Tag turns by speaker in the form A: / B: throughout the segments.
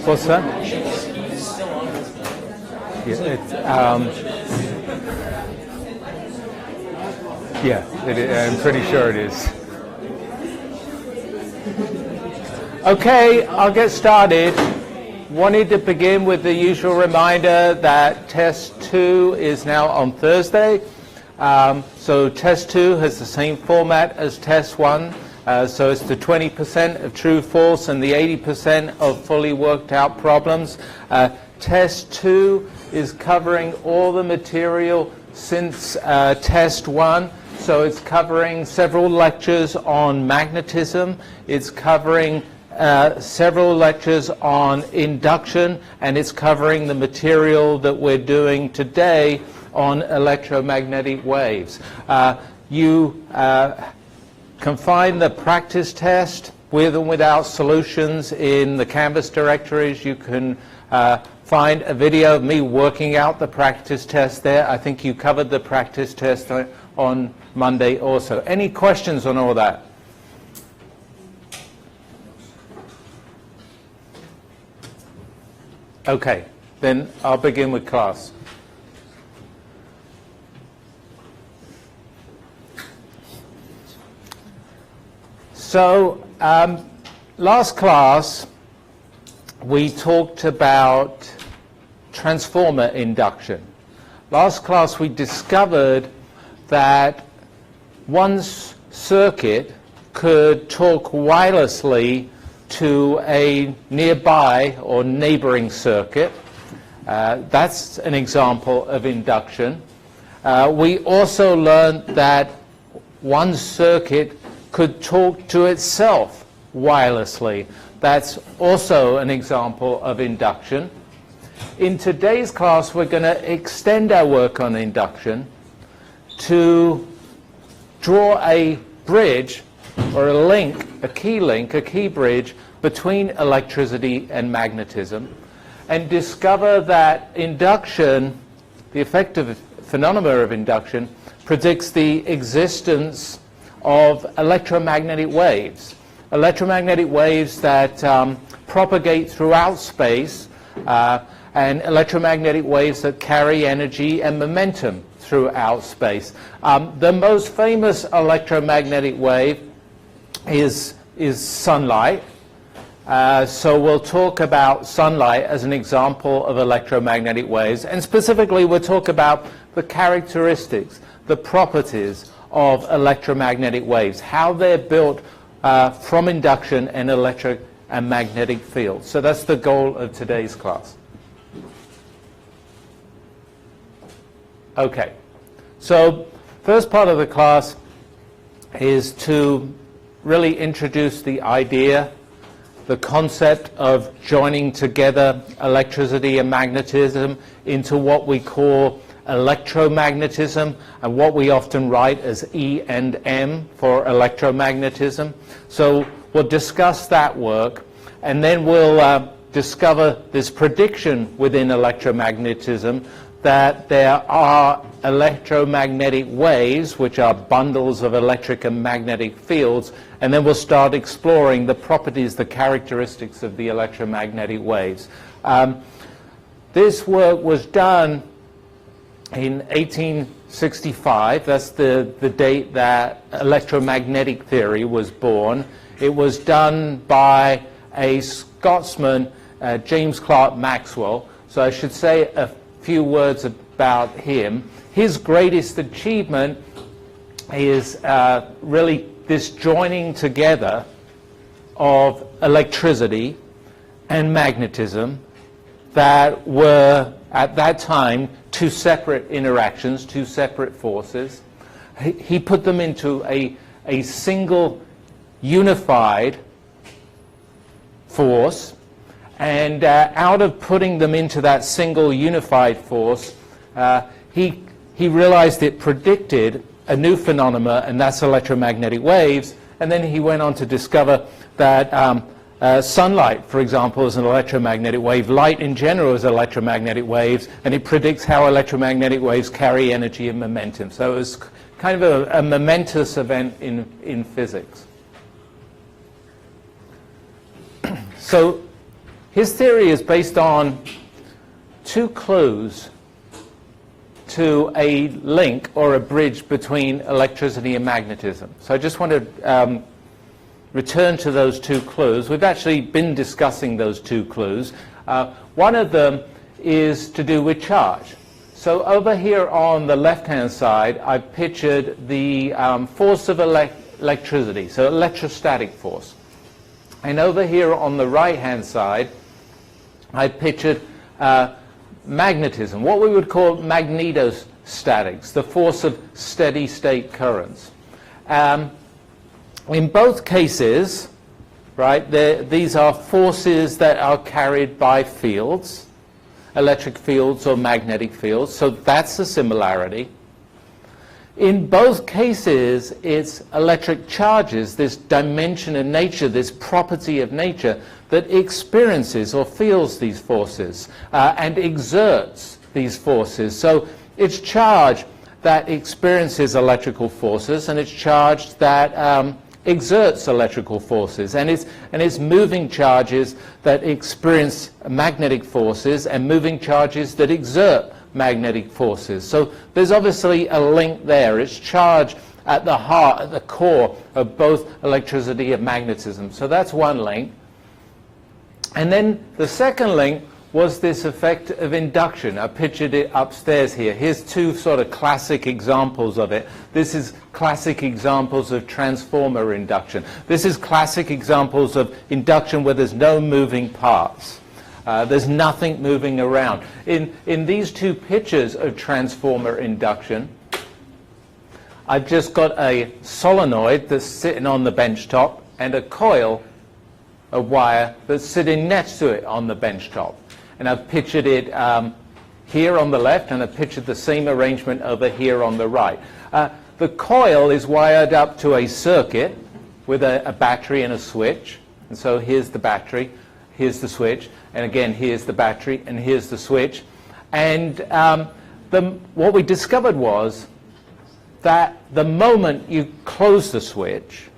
A: What's that? I'm pretty sure it is. Okay, I'll get started. Wanted to begin with the usual reminder that Test 2 is now on Thursday. So Test 2 has the same format as Test 1. So it's the 20% of true false and the 80% of fully worked out problems. Test 2 is covering all the material since Test 1. So it's covering several lectures on magnetism. It's covering several lectures on induction, and it's covering the material that we're doing today on electromagnetic waves. You can find the practice test with and without solutions in the Canvas directories. You can find a video of me working out the practice test there. I think you covered the practice test on Monday also. Any questions on all that? Okay, then I'll begin with class. So, last class we talked about transformer induction. Last class we discovered that one circuit could talk wirelessly to a nearby or neighboring circuit. That's an example of induction. We also learned that one circuit could talk to itself wirelessly. That's also an example of induction. In today's class, we're going to extend our work on induction to draw a bridge or a link, a key bridge between electricity and magnetism, and discover that induction, the effective phenomena of induction, predicts the existence of electromagnetic waves. Electromagnetic waves that propagate throughout space, and electromagnetic waves that carry energy and momentum throughout space. The most famous electromagnetic wave is sunlight. So we'll talk about sunlight as an example of electromagnetic waves, and specifically we'll talk about the characteristics, the properties of electromagnetic waves, how they're built from induction and electric and magnetic fields. So that's the goal of today's class. Okay, so first part of the class is to really introduce the idea, the concept of joining together electricity and magnetism into what we call electromagnetism, and what we often write as E and M for electromagnetism. So we'll discuss that work, and then we'll discover this prediction within electromagnetism that there are electromagnetic waves, which are bundles of electric and magnetic fields, and then we'll start exploring the properties, the characteristics of the electromagnetic waves. This work was done in 1865. That's the date that electromagnetic theory was born. It was done by a Scotsman, James Clerk Maxwell. So I should say a few words about him. His greatest achievement is really this joining together of electricity and magnetism that were, at that time, two separate interactions, two separate forces. He put them into a single unified force, and out of putting them into that single unified force, he realized it predicted a new phenomena, and that's electromagnetic waves. And then he went on to discover that sunlight, for example, is an electromagnetic wave. Light in general is electromagnetic waves, and it predicts how electromagnetic waves carry energy and momentum. So it was kind of a momentous event in physics. So his theory is based on two clues to a link or a bridge between electricity and magnetism. So I just want to return to those two clues. We've actually been discussing those two clues. One of them is to do with charge. So over here on the left-hand side, I've pictured the force of electricity, so electrostatic force. And over here on the right-hand side, I pictured magnetism, what we would call magnetostatics, the force of steady-state currents. In both cases, right, these are forces that are carried by fields, electric fields or magnetic fields, so that's the similarity. In both cases, it's electric charges, this dimension of nature, this property of nature, that experiences or feels these forces and exerts these forces. So it's charge that experiences electrical forces, and it's charge that exerts electrical forces, and it's moving charges that experience magnetic forces and moving charges that exert magnetic forces. So there's obviously a link there. It's charge at the heart, at the core of both electricity and magnetism. So that's one link. And then the second link was this effect of induction. I pictured it upstairs here. Here's two sort of classic examples of it. This is classic examples of transformer induction. This is classic examples of induction where there's no moving parts. There's nothing moving around. In these two pictures of transformer induction, I've just got a solenoid that's sitting on the bench top and a coil, a wire, that's sitting next to it on the bench top. And I've pictured it here on the left, and I've pictured the same arrangement over here on the right. The coil is wired up to a circuit with a battery and a switch. And so here's the battery, here's the switch, and again here's the battery, and here's the switch. And what we discovered was that the moment you close the switch,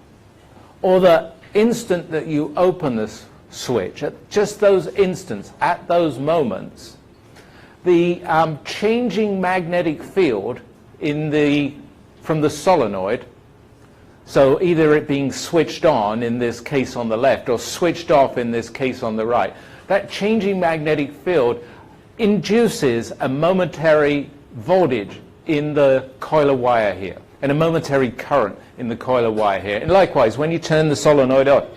A: or the instant that you open the switch, at just those instants, at those moments, the changing magnetic field from the solenoid, so either it being switched on in this case on the left or switched off in this case on the right, that changing magnetic field induces a momentary voltage in the coil of wire here and a momentary current in the coil of wire here. And likewise, when you turn the solenoid on,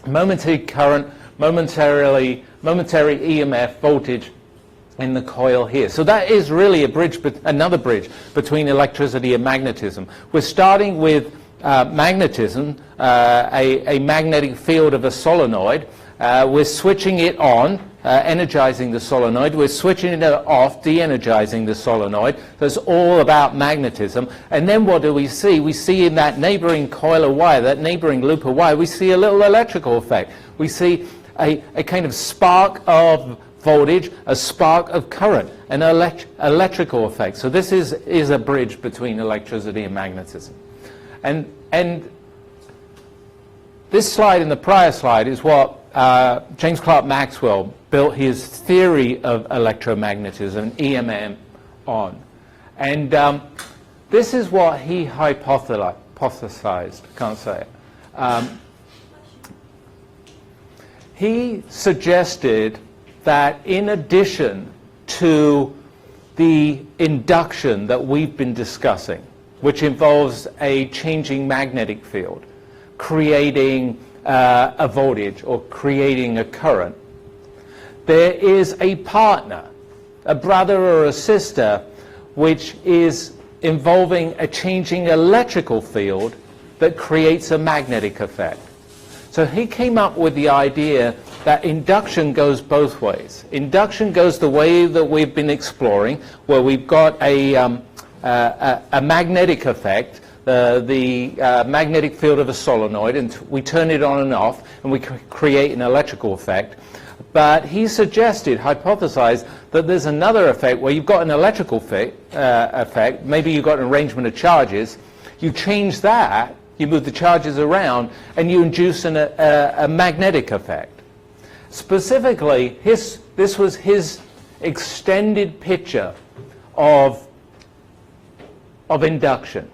A: momentary current, momentary EMF voltage in the coil here. So that is really a bridge, another bridge between electricity and magnetism. We're starting with magnetism, a magnetic field of a solenoid. We're switching it on, energizing the solenoid. We're switching it off, de-energizing the solenoid. So it's all about magnetism. And then what do we see? We see in that neighboring coil of wire, that neighboring loop of wire, we see a little electrical effect. We see a kind of spark of voltage, a spark of current, an electrical effect. So this is a bridge between electricity and magnetism. And this slide and the prior slide is what James Clerk Maxwell built his theory of electromagnetism, EMM, on. And this is what he hypothesized. Can't say it. He suggested that in addition to the induction that we've been discussing, which involves a changing magnetic field, creating a voltage or creating a current, there is a partner, a brother or a sister, which is involving a changing electrical field that creates a magnetic effect. So he came up with the idea that induction goes both ways. Induction goes the way that we've been exploring, where we've got a magnetic effect, the magnetic field of a solenoid, and we turn it on and off, and we create an electrical effect. But he suggested, hypothesized, that there's another effect where you've got an electrical effect, maybe you've got an arrangement of charges, you change that, you move the charges around, and you induce a magnetic effect. Specifically, this was his extended picture of induction.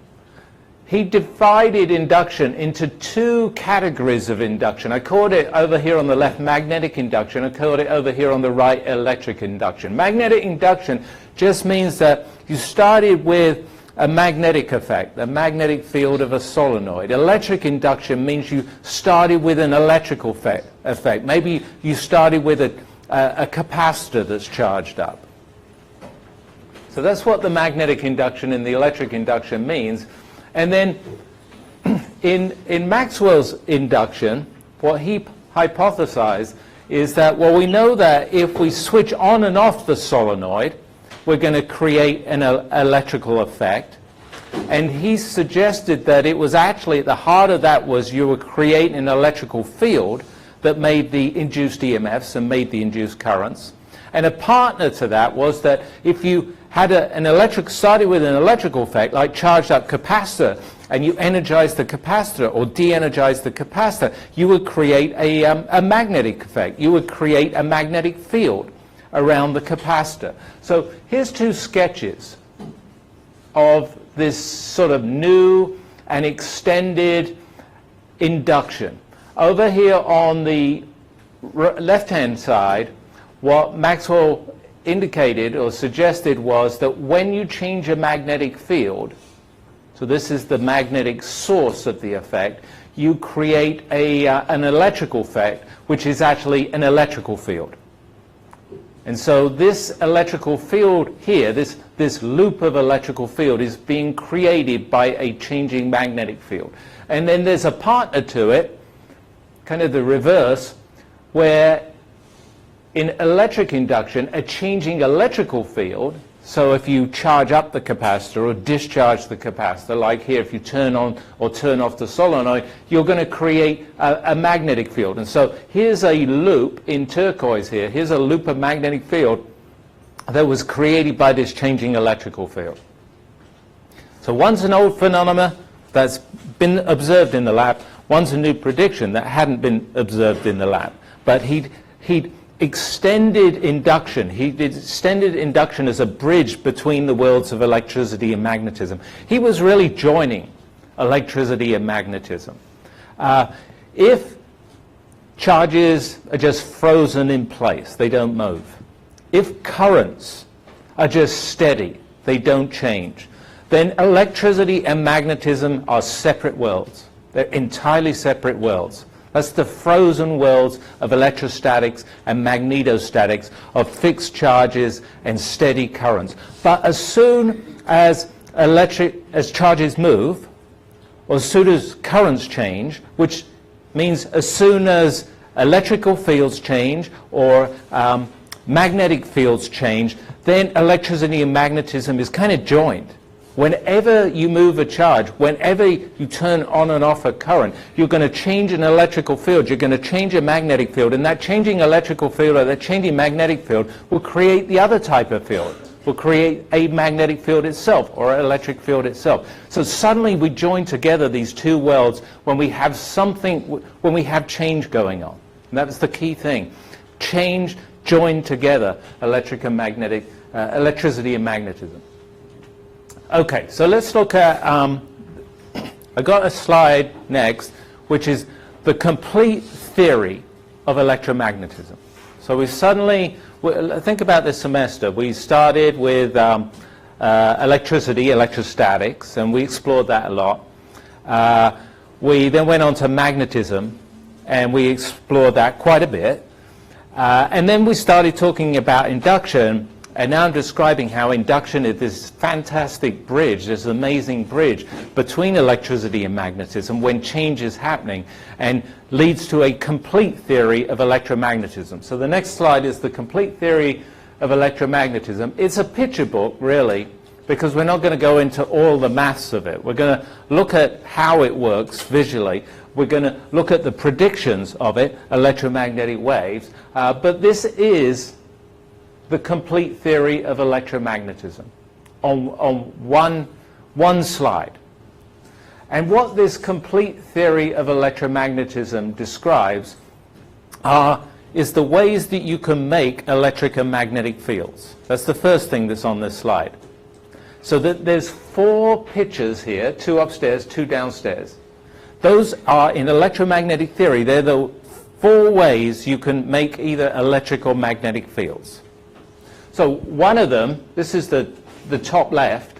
A: He divided induction into two categories of induction. I called it over here on the left magnetic induction. I called it over here on the right electric induction. Magnetic induction just means that you started with a magnetic effect, the magnetic field of a solenoid. Electric induction means you started with an electrical effect. Maybe you started with a capacitor that's charged up. So that's what the magnetic induction and the electric induction means. And then in Maxwell's induction, what he hypothesized is that, well, we know that if we switch on and off the solenoid, we're going to create an electrical effect. And he suggested that it was actually at the heart of that was you were creating an electrical field that made the induced EMFs and made the induced currents. And a partner to that was that if you had started with an electrical effect, like charged up capacitor, and you energized the capacitor or de-energized the capacitor, you would create a magnetic effect. You would create a magnetic field around the capacitor. So here's two sketches of this sort of new and extended induction. Over here on the left-hand side, what Maxwell indicated or suggested was that when you change a magnetic field, so this is the magnetic source of the effect, you create an electrical effect, which is actually an electrical field. And so this electrical field here, this loop of electrical field is being created by a changing magnetic field. And then there's a partner to it, kind of the reverse, where in electric induction, a changing electrical field, so if you charge up the capacitor or discharge the capacitor, like here if you turn on or turn off the solenoid, you're going to create a magnetic field. And so here's a loop in turquoise here. Here's a loop of magnetic field that was created by this changing electrical field. So one's an old phenomenon that's been observed in the lab. One's a new prediction that hadn't been observed in the lab. But he'd extended induction. He did extended induction as a bridge between the worlds of electricity and magnetism. He was really joining electricity and magnetism. If charges are just frozen in place, they don't move. If currents are just steady, they don't change, then electricity and magnetism are separate worlds. They're entirely separate worlds. That's the frozen worlds of electrostatics and magnetostatics, of fixed charges and steady currents. But as soon as charges move, or as soon as currents change, which means as soon as electrical fields change or magnetic fields change, then electricity and magnetism is kind of joined. Whenever you move a charge, whenever you turn on and off a current, you're going to change an electrical field, you're going to change a magnetic field, and that changing electrical field or that changing magnetic field will create the other type of field, will create a magnetic field itself or an electric field itself. So suddenly we join together these two worlds when we have when we have change going on. And that was the key thing. Change joined together electricity and magnetism. Okay, so let's look at, I got a slide next, which is the complete theory of electromagnetism. So we suddenly, think about this semester, we started with electricity, electrostatics, and we explored that a lot. We then went on to magnetism, and we explored that quite a bit. And then we started talking about induction. And now I'm describing how induction is this fantastic bridge, this amazing bridge between electricity and magnetism when change is happening, and leads to a complete theory of electromagnetism. So the next slide is the complete theory of electromagnetism. It's a picture book, really, because we're not going to go into all the maths of it. We're going to look at how it works visually. We're going to look at the predictions of it, electromagnetic waves. But this is the complete theory of electromagnetism on one slide. And what this complete theory of electromagnetism describes are is the ways that you can make electric and magnetic fields. That's the first thing that's on this slide. So there's 4 pictures here, 2 upstairs, 2 downstairs. Those are, in electromagnetic theory, they're the 4 ways you can make either electric or magnetic fields. So one of them, this is the top left,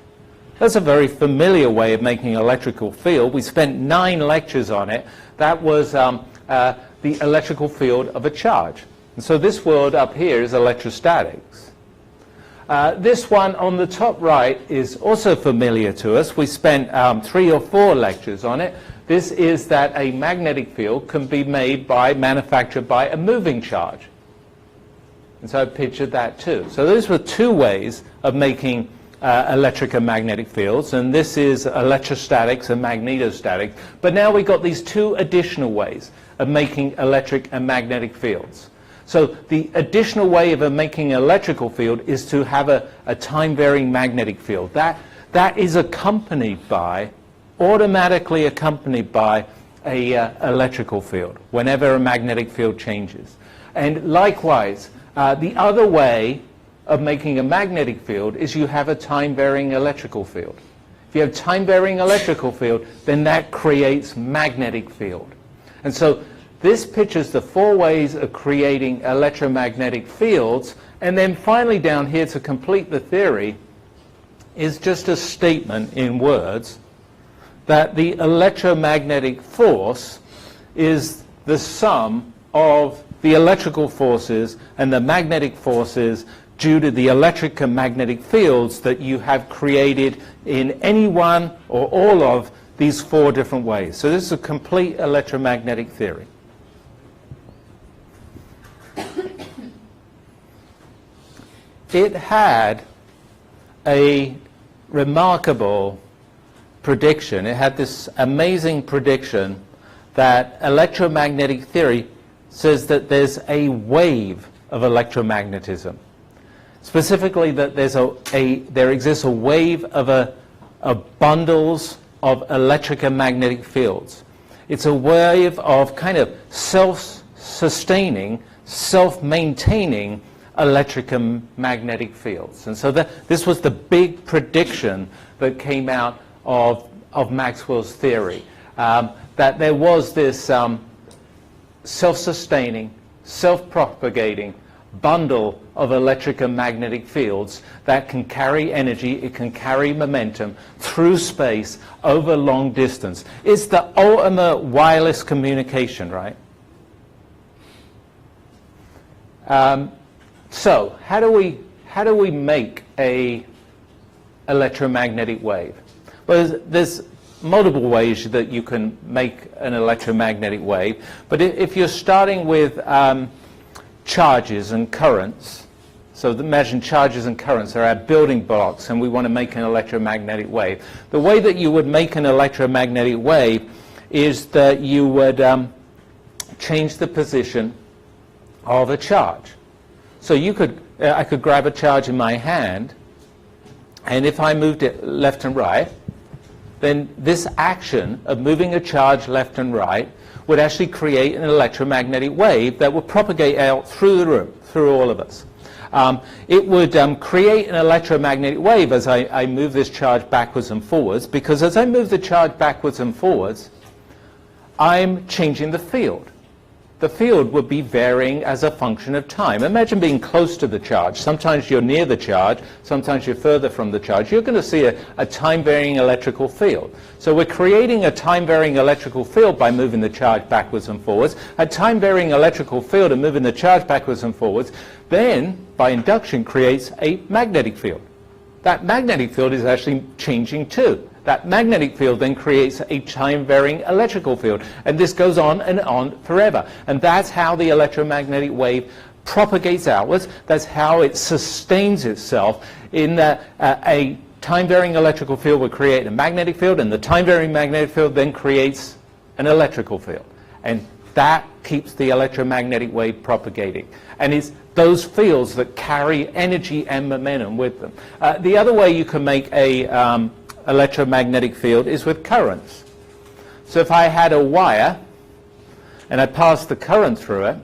A: that's a very familiar way of making an electrical field. We spent 9 lectures on it. That was the electrical field of a charge. And so this word up here is electrostatics. This one on the top right is also familiar to us. We spent 3 or 4 lectures on it. This is that a magnetic field can be manufactured by a moving charge. And so I pictured that too. So those were 2 ways of making electric and magnetic fields, and this is electrostatics and magnetostatics. But now we've got these 2 additional ways of making electric and magnetic fields. So the additional way of making an electrical field is to have a time-varying magnetic field. That is automatically accompanied by a electrical field whenever a magnetic field changes. And likewise, the other way of making a magnetic field is you have a time-varying electrical field. If you have time-varying electrical field, then that creates magnetic field. And so this pictures the 4 ways of creating electromagnetic fields. And then finally down here, to complete the theory, is just a statement in words that the electromagnetic force is the sum of the electrical forces and the magnetic forces due to the electric and magnetic fields that you have created in any one or all of these 4 different ways. So this is a complete electromagnetic theory. It had a remarkable prediction. It had this amazing prediction that electromagnetic theory says that there's a wave of electromagnetism. Specifically, that there exists a wave of bundles of electric and magnetic fields. It's a wave of kind of self-sustaining, self-maintaining electric and magnetic fields. And so this was the big prediction that came out of Maxwell's theory, that there was this self-sustaining, self-propagating bundle of electric and magnetic fields that can carry energy, it can carry momentum through space over long distance. It's the ultimate wireless communication, right? So how do we make a electromagnetic wave? Well, there's multiple ways that you can make an electromagnetic wave, but if you're starting with charges and currents, so imagine charges and currents are our building blocks and we want to make an electromagnetic wave. The way that you would make an electromagnetic wave is that you would change the position of a charge. So I could grab a charge in my hand, and if I moved it left and right, then this action of moving a charge left and right would actually create an electromagnetic wave that would propagate out through the room, through all of us. It would create an electromagnetic wave as I move this charge backwards and forwards, because as I move the charge backwards and forwards, I'm changing the field. The field would be varying as a function of time. Imagine being close to the charge. Sometimes you're near the charge, sometimes you're further from the charge. You're going to see a time-varying electrical field. So we're creating a time-varying electrical field by moving the charge backwards and forwards. A time-varying electrical field and moving the charge backwards and forwards then, by induction, creates a magnetic field. That magnetic field is actually changing too. That magnetic field then creates a time-varying electrical field. And this goes on and on forever. And that's how the electromagnetic wave propagates outwards. That's how it sustains itself in that a time-varying electrical field will create a magnetic field, and the time-varying magnetic field then creates an electrical field. And that keeps the electromagnetic wave propagating. And it's those fields that carry energy and momentum with them. The other way you can make a electromagnetic field is with currents. So if I had a wire and I passed the current through it,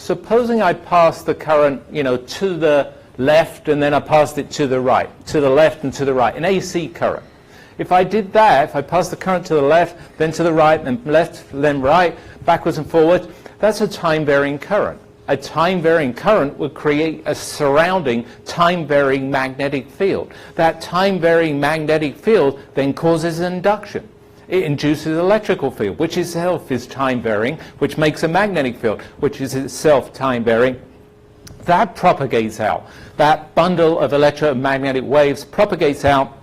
A: supposing I pass the current, to the left, and then I passed it to the right, to the left and to the right, an AC current. If I did that, if I passed the current to the left, then to the right, then left, then right, backwards and forwards, that's a time-varying current. A time-varying current would create a surrounding time-varying magnetic field. That time-varying magnetic field then causes an induction. It induces an electrical field, which itself is time-varying, which makes a magnetic field, which is itself time-varying. That propagates out. That bundle of electromagnetic waves propagates out,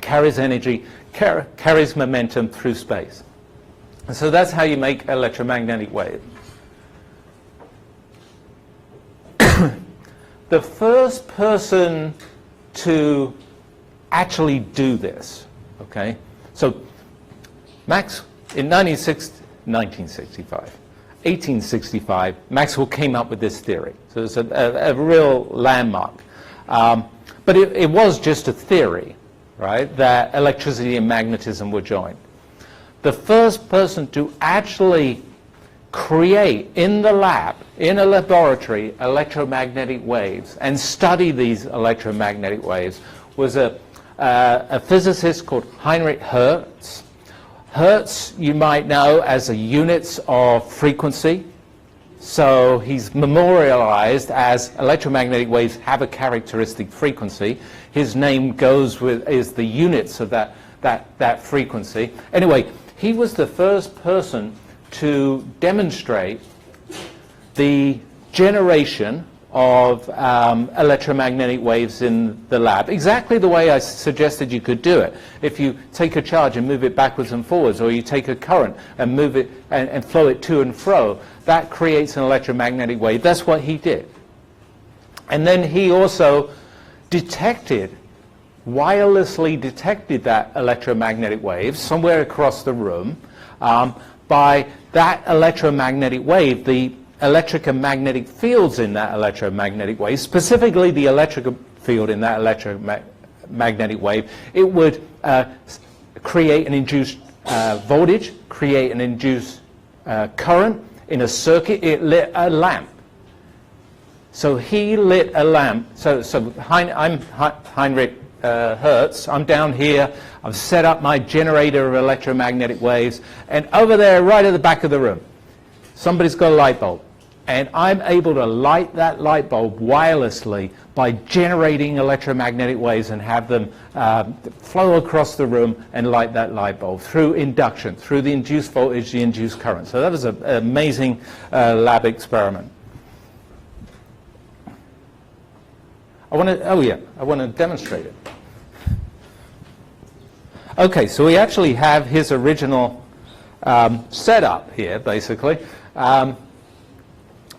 A: carries energy, carries momentum through space. And so that's how you make electromagnetic wave. The first person to actually do this, okay? So Max, in 1865, Maxwell came up with this theory. So it's a real landmark. But it was just a theory, right, that electricity and magnetism were joined. The first person to actually create in the lab, in a laboratory, electromagnetic waves and study these electromagnetic waves was a physicist called Heinrich Hertz. Hertz, you might know as a units of frequency. So he's memorialized as electromagnetic waves have a characteristic frequency. His name goes with, is the units of that frequency. Anyway, he was the first person to demonstrate the generation of electromagnetic waves in the lab, exactly the way I suggested you could do it. If you take a charge and move it backwards and forwards, or you take a current and move it and flow it to and fro, that creates an electromagnetic wave. That's what he did. And then he also wirelessly detected that electromagnetic wave somewhere across the room. By that electromagnetic wave, the electric and magnetic fields in that electromagnetic wave, specifically the electric field in that electromagnetic wave, it would create an induced voltage, create an induced current in a circuit. It lit a lamp. So he lit a lamp. So I'm Heinrich Hertz. I'm down here. I've set up my generator of electromagnetic waves, and over there, right at the back of the room, somebody's got a light bulb, and I'm able to light that light bulb wirelessly by generating electromagnetic waves and have them flow across the room and light that light bulb through induction, through the induced voltage, the induced current. So that was an amazing lab experiment. I want to demonstrate it. Okay, so we actually have his original setup here, basically. I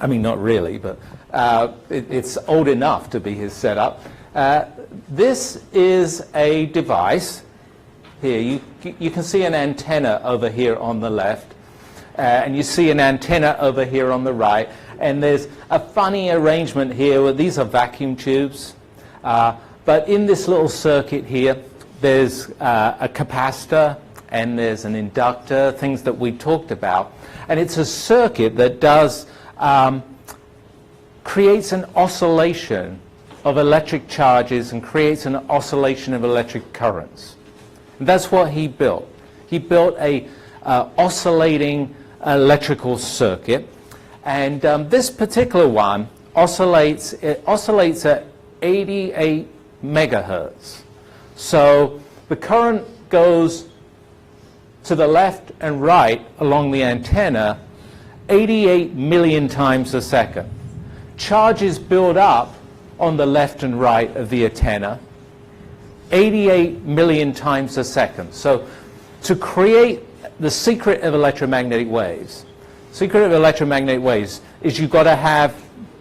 A: mean, not really, but it's old enough to be his setup. This is a device. Here, you can see an antenna over here on the left, and you see an antenna over here on the right, and there's a funny arrangement here where these are vacuum tubes, but in this little circuit here, there's a capacitor, and there's an inductor, things that we talked about. And it's a circuit that creates an oscillation of electric charges and creates an oscillation of electric currents. And that's what he built. He built a oscillating electrical circuit. And this particular one oscillates at 88 megahertz. So the current goes to the left and right along the antenna 88 million times a second. Charges build up on the left and right of the antenna 88 million times a second. So to create the secret of electromagnetic waves, is you've got to have,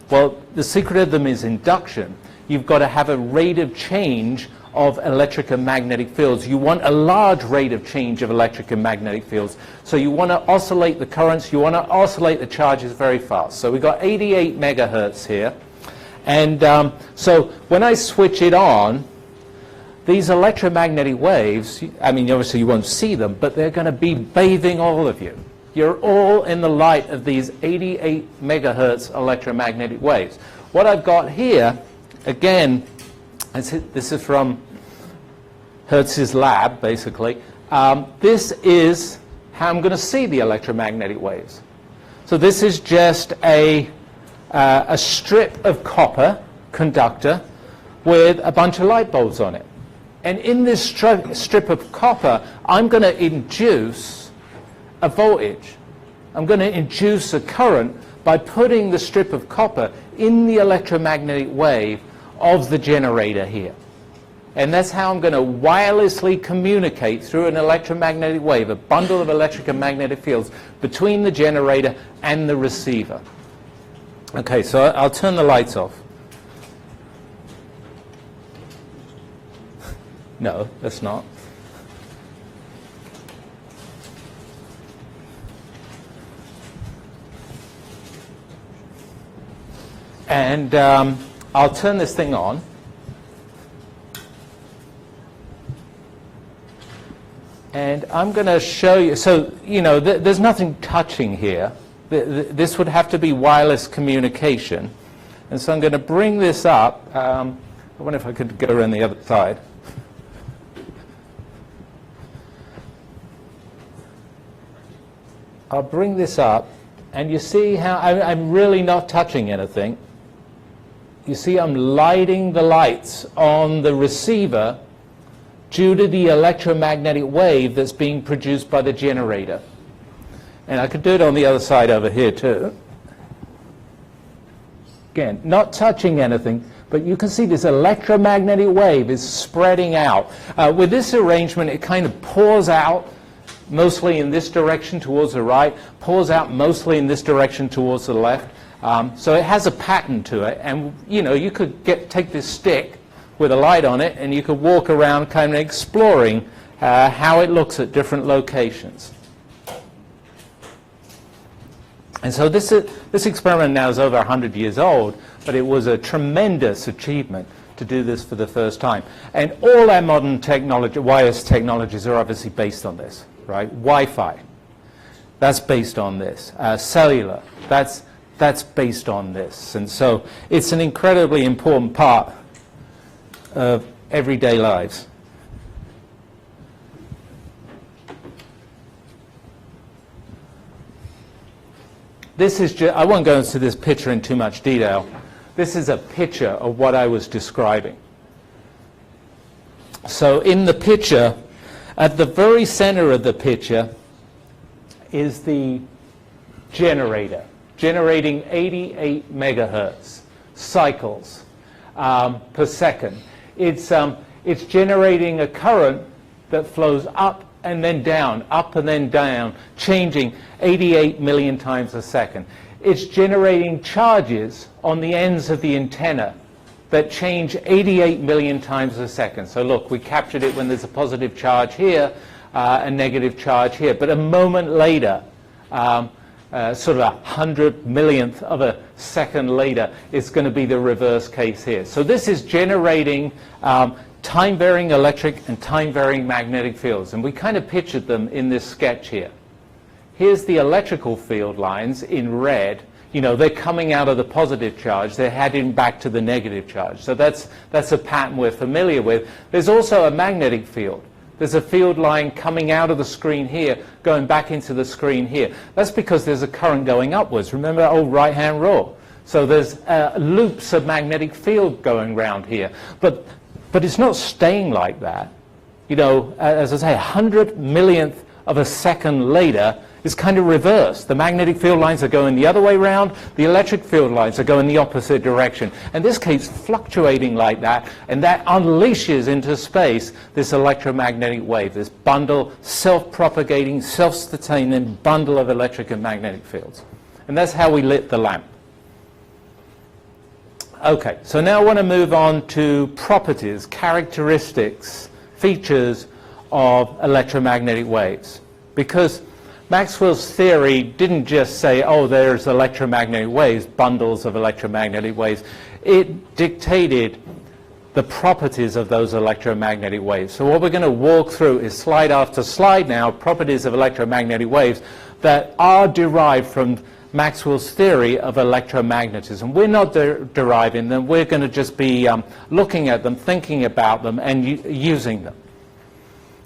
A: well, the secret of them is induction. You've got to have a rate of change of electric and magnetic fields. You want a large rate of change of electric and magnetic fields. So you want to oscillate the currents, you want to oscillate the charges very fast. So we've got 88 megahertz here. And so when I switch it on, these electromagnetic waves, I mean, obviously you won't see them, but they're going to be bathing all of you. you're all in the light of these 88 megahertz electromagnetic waves. What I've got here, again, this is from Hertz's lab, basically. This is how I'm going to see the electromagnetic waves. So this is just a strip of copper conductor with a bunch of light bulbs on it. And in this strip of copper, I'm going to induce a voltage. I'm going to induce a current by putting the strip of copper in the electromagnetic wave of the generator here. And that's how I'm going to wirelessly communicate through an electromagnetic wave, a bundle of electric and magnetic fields between the generator and the receiver. Okay, so I'll turn the lights off. No, that's not. And I'll turn this thing on. And I'm going to show you, so, you know, there's nothing touching here. This would have to be wireless communication. And so I'm going to bring this up. I wonder if I could go around the other side. I'll bring this up, and you see how I'm really not touching anything. You see I'm lighting the lights on the receiver due to the electromagnetic wave that's being produced by the generator. And I could do it on the other side over here too. Again, not touching anything, but you can see this electromagnetic wave is spreading out. With this arrangement, it kind of pours out mostly in this direction towards the right, pours out mostly in this direction towards the left. So it has a pattern to it, and you know, you could take this stick with a light on it, and you could walk around kind of exploring how it looks at different locations. And so this experiment now is over 100 years old, but it was a tremendous achievement to do this for the first time. And all our modern technology, wireless technologies, are obviously based on this, right? Wi-Fi, that's based on this. Cellular, that's based on this. And so it's an incredibly important part of everyday lives. This is just, I won't go into this picture in too much detail. This is a picture of what I was describing. So in the picture, at the very center of the picture is the generator, generating 88 megahertz cycles per second. It's generating a current that flows up and then down, changing 88 million times a second. It's generating charges on the ends of the antenna that change 88 million times a second. So look, we captured it when there's a positive charge here, a negative charge here. But a moment later, sort of 100 millionth of a second later, it's going to be the reverse case here. So this is generating time-varying electric and time-varying magnetic fields. And we kind of pictured them in this sketch here. Here's the electrical field lines in red. You know, they're coming out of the positive charge. They're heading back to the negative charge. So that's a pattern we're familiar with. There's also a magnetic field. There's a field line coming out of the screen here, going back into the screen here. That's because there's a current going upwards. Remember that old right-hand rule? So there's loops of magnetic field going around here. But it's not staying like that. You know, as I say, 100 millionth of a second later, it's kind of reversed. The magnetic field lines are going the other way around. The electric field lines are going the opposite direction. In this case, fluctuating like that, and that unleashes into space this electromagnetic wave, this bundle, self-propagating, self-sustaining bundle of electric and magnetic fields. And that's how we lit the lamp. Okay, so now I want to move on to properties, characteristics, features of electromagnetic waves. Because Maxwell's theory didn't just say, oh, there's electromagnetic waves, bundles of electromagnetic waves. It dictated the properties of those electromagnetic waves. So what we're going to walk through is slide after slide now, properties of electromagnetic waves. that are derived from Maxwell's theory of electromagnetism. We're not deriving them. We're going to just be looking at them, thinking about them, and using them.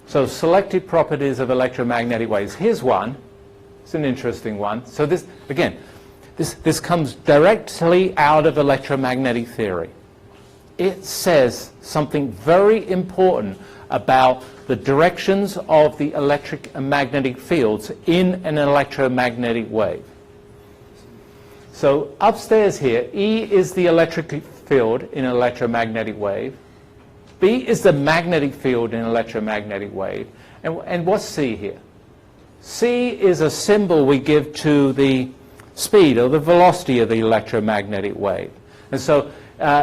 A: So selected properties of electromagnetic waves. Here's one. It's an interesting one. So this, again, this comes directly out of electromagnetic theory. It says something very important about the directions of the electric and magnetic fields in an electromagnetic wave. So upstairs here, E is the electric field in an electromagnetic wave. B is the magnetic field in an electromagnetic wave. And what's C here? C is a symbol we give to the speed or the velocity of the electromagnetic wave. And so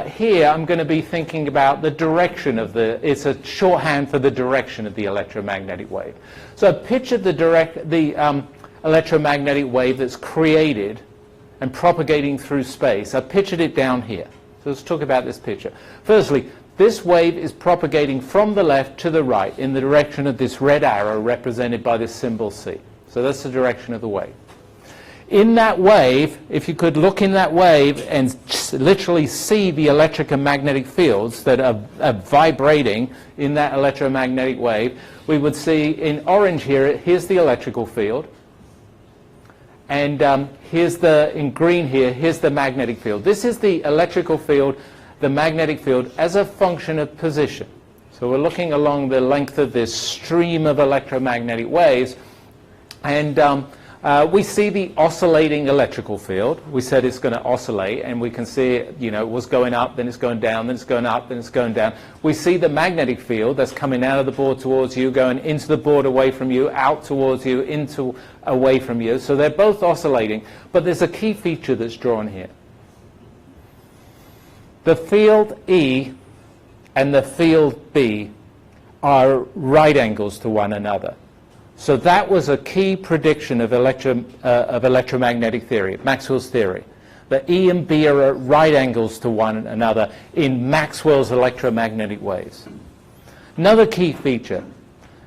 A: here I'm going to be thinking about the direction of it's a shorthand for the direction of the electromagnetic wave. So picture the electromagnetic wave that's created and propagating through space. I pictured it down here. So let's talk about this picture. Firstly, this wave is propagating from the left to the right in the direction of this red arrow represented by this symbol C. So that's the direction of the wave. In that wave, if you could look in that wave and literally see the electric and magnetic fields that are vibrating in that electromagnetic wave, we would see in orange here, here's the electrical field. And in green here, here's the magnetic field. This is the electrical field, the magnetic field, as a function of position. So we're looking along the length of this stream of electromagnetic waves, and we see the oscillating electrical field. We said it's going to oscillate, and we can see it, it was going up, then it's going down, then it's going up, then it's going down. We see the magnetic field that's coming out of the board towards you, going into the board away from you, out towards you, away from you. So they're both oscillating, but there's a key feature that's drawn here. The field E and the field B are right angles to one another. So that was a key prediction of electromagnetic theory, Maxwell's theory. That E and B are at right angles to one another in Maxwell's electromagnetic waves. Another key feature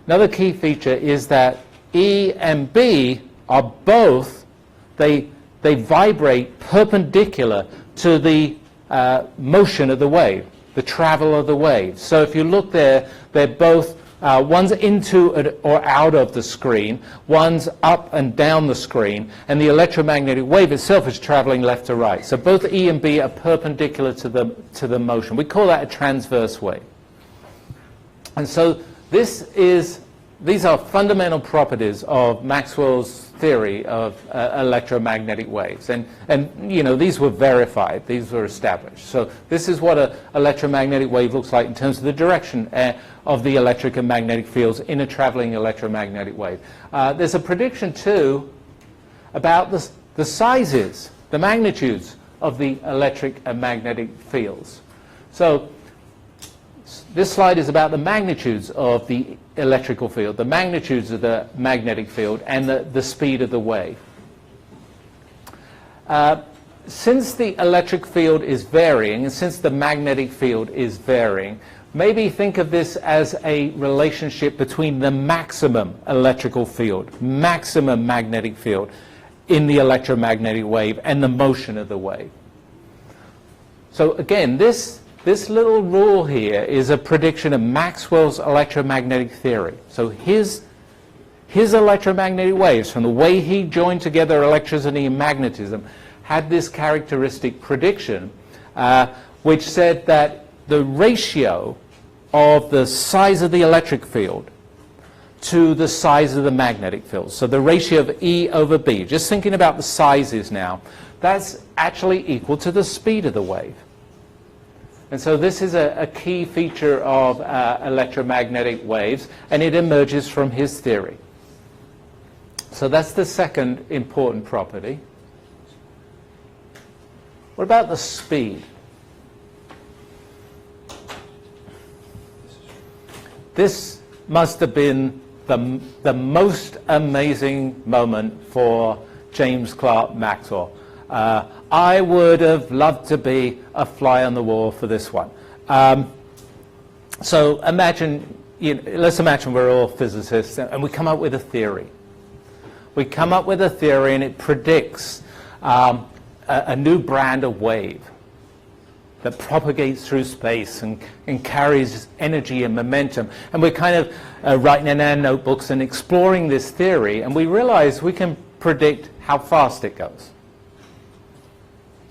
A: is that E and B are both, they vibrate perpendicular to the motion of the wave, the travel of the wave. So if you look there, they're both, one's into or out of the screen, one's up and down the screen, and the electromagnetic wave itself is traveling left to right. So both E and B are perpendicular to the motion. We call that a transverse wave. And so these are fundamental properties of Maxwell's theory of electromagnetic waves. And these were verified, these were established. So this is what an electromagnetic wave looks like in terms of the direction of the electric and magnetic fields in a traveling electromagnetic wave. There's a prediction, too, about the sizes, the magnitudes of the electric and magnetic fields. So this slide is about the magnitudes of the electrical field, the magnitudes of the magnetic field, and the speed of the wave. Since the electric field is varying, and since the magnetic field is varying, maybe think of this as a relationship between the maximum electrical field, maximum magnetic field in the electromagnetic wave, and the motion of the wave. So again, this little rule here is a prediction of Maxwell's electromagnetic theory. So his electromagnetic waves, from the way he joined together electricity and magnetism, had this characteristic prediction, which said that the ratio of the size of the electric field to the size of the magnetic field, so the ratio of E over B, just thinking about the sizes now, that's actually equal to the speed of the wave. And so this is a key feature of electromagnetic waves, and it emerges from his theory. So that's the second important property. What about the speed? This must have been the most amazing moment for James Clerk Maxwell. I would have loved to be a fly on the wall for this one. So imagine, let's imagine we're all physicists and we come up with a theory. We come up with a theory and it predicts a new brand of wave that propagates through space and carries energy and momentum. And we're kind of writing in our notebooks and exploring this theory, and we realize we can predict how fast it goes.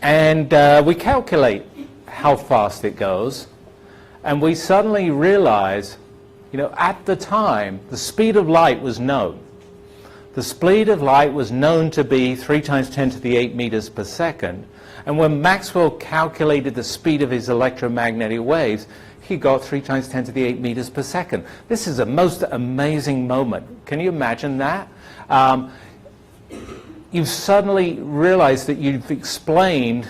A: And we calculate how fast it goes, and we suddenly realize, at the time, the speed of light was known. The speed of light was known to be 3 times 10 to the 8 meters per second. And when Maxwell calculated the speed of his electromagnetic waves, he got 3 times 10 to the 8 meters per second. This is a most amazing moment. Can you imagine that? You've suddenly realized that you've explained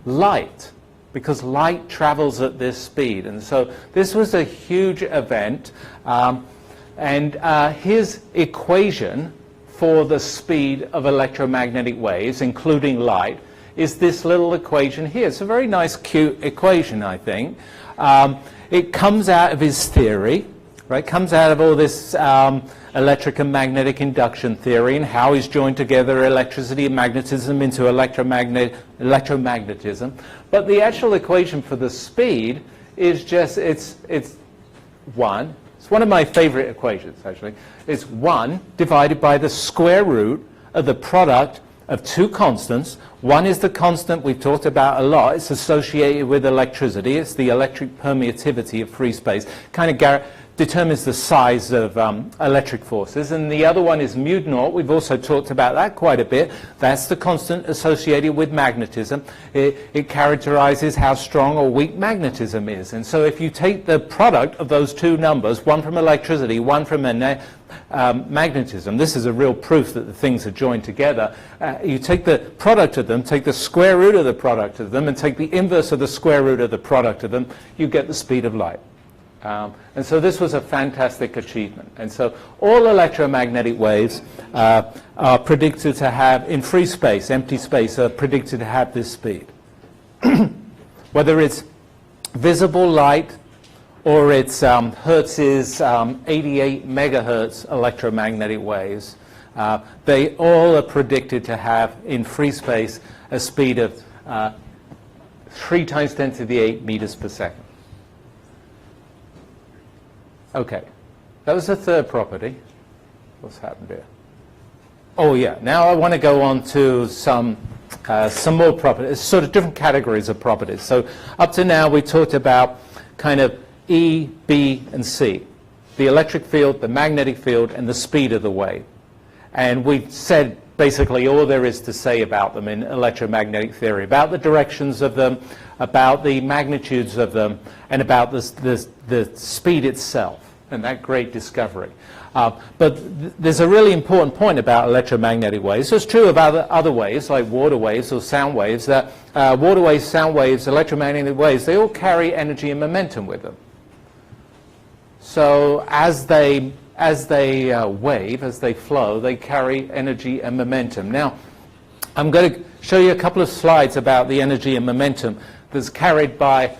A: light, because light travels at this speed. And so this was a huge event. And his equation for the speed of electromagnetic waves, including light, is this little equation here. It's a very nice, cute equation, I think. It comes out of his theory, right? Comes out of all this electric and magnetic induction theory and how he's joined together electricity and magnetism into electromagnetism. But the actual equation for the speed is just, it's 1. It's one of my favorite equations, actually. It's 1 divided by the square root of the product of 2 constants. One is the constant we've talked about a lot. It's associated with electricity. It's the electric permittivity of free space. Kind of determines the size of electric forces. And the other one is mu naught. We've also talked about that quite a bit. That's the constant associated with magnetism. It characterizes how strong or weak magnetism is. And so if you take the product of those 2 numbers, one from electricity, one from magnetism, this is a real proof that the things are joined together. You take the product of them, take the square root of the product of them, and take the inverse of the square root of the product of them, you get the speed of light. And so this was a fantastic achievement. And so all electromagnetic waves are predicted to have, in free space, empty space, are predicted to have this speed. Whether it's visible light or it's Hertz's 88 megahertz electromagnetic waves, they all are predicted to have, in free space, a speed of 3 times 10 to the 8 meters per second. Okay, that was the third property. What's happened here? Oh yeah, now I want to go on to some more properties, sort of different categories of properties. So up to now we talked about kind of E, B, and C. The electric field, the magnetic field, and the speed of the wave. And we've said basically all there is to say about them in electromagnetic theory, about the directions of them, about the magnitudes of them, and about the speed itself, and that great discovery. But there's a really important point about electromagnetic waves. It's true of other waves, like water waves or sound waves, that water waves, sound waves, electromagnetic waves, they all carry energy and momentum with them. So as they wave, as they flow, they carry energy and momentum. Now, I'm going to show you a couple of slides about the energy and momentum that's carried by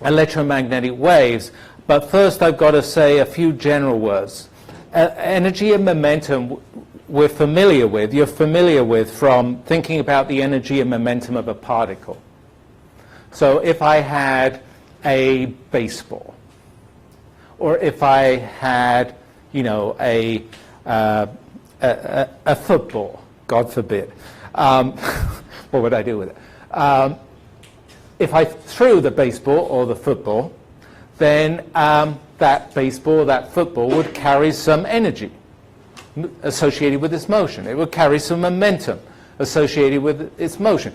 A: electromagnetic waves. But first I've got to say a few general words. Energy and momentum we're familiar with, you're familiar with from thinking about the energy and momentum of a particle. So if I had a baseball, or if I had, a football, God forbid, what would I do with it? If I threw the baseball or the football, then that baseball, that football would carry some energy associated with its motion. It would carry some momentum associated with its motion.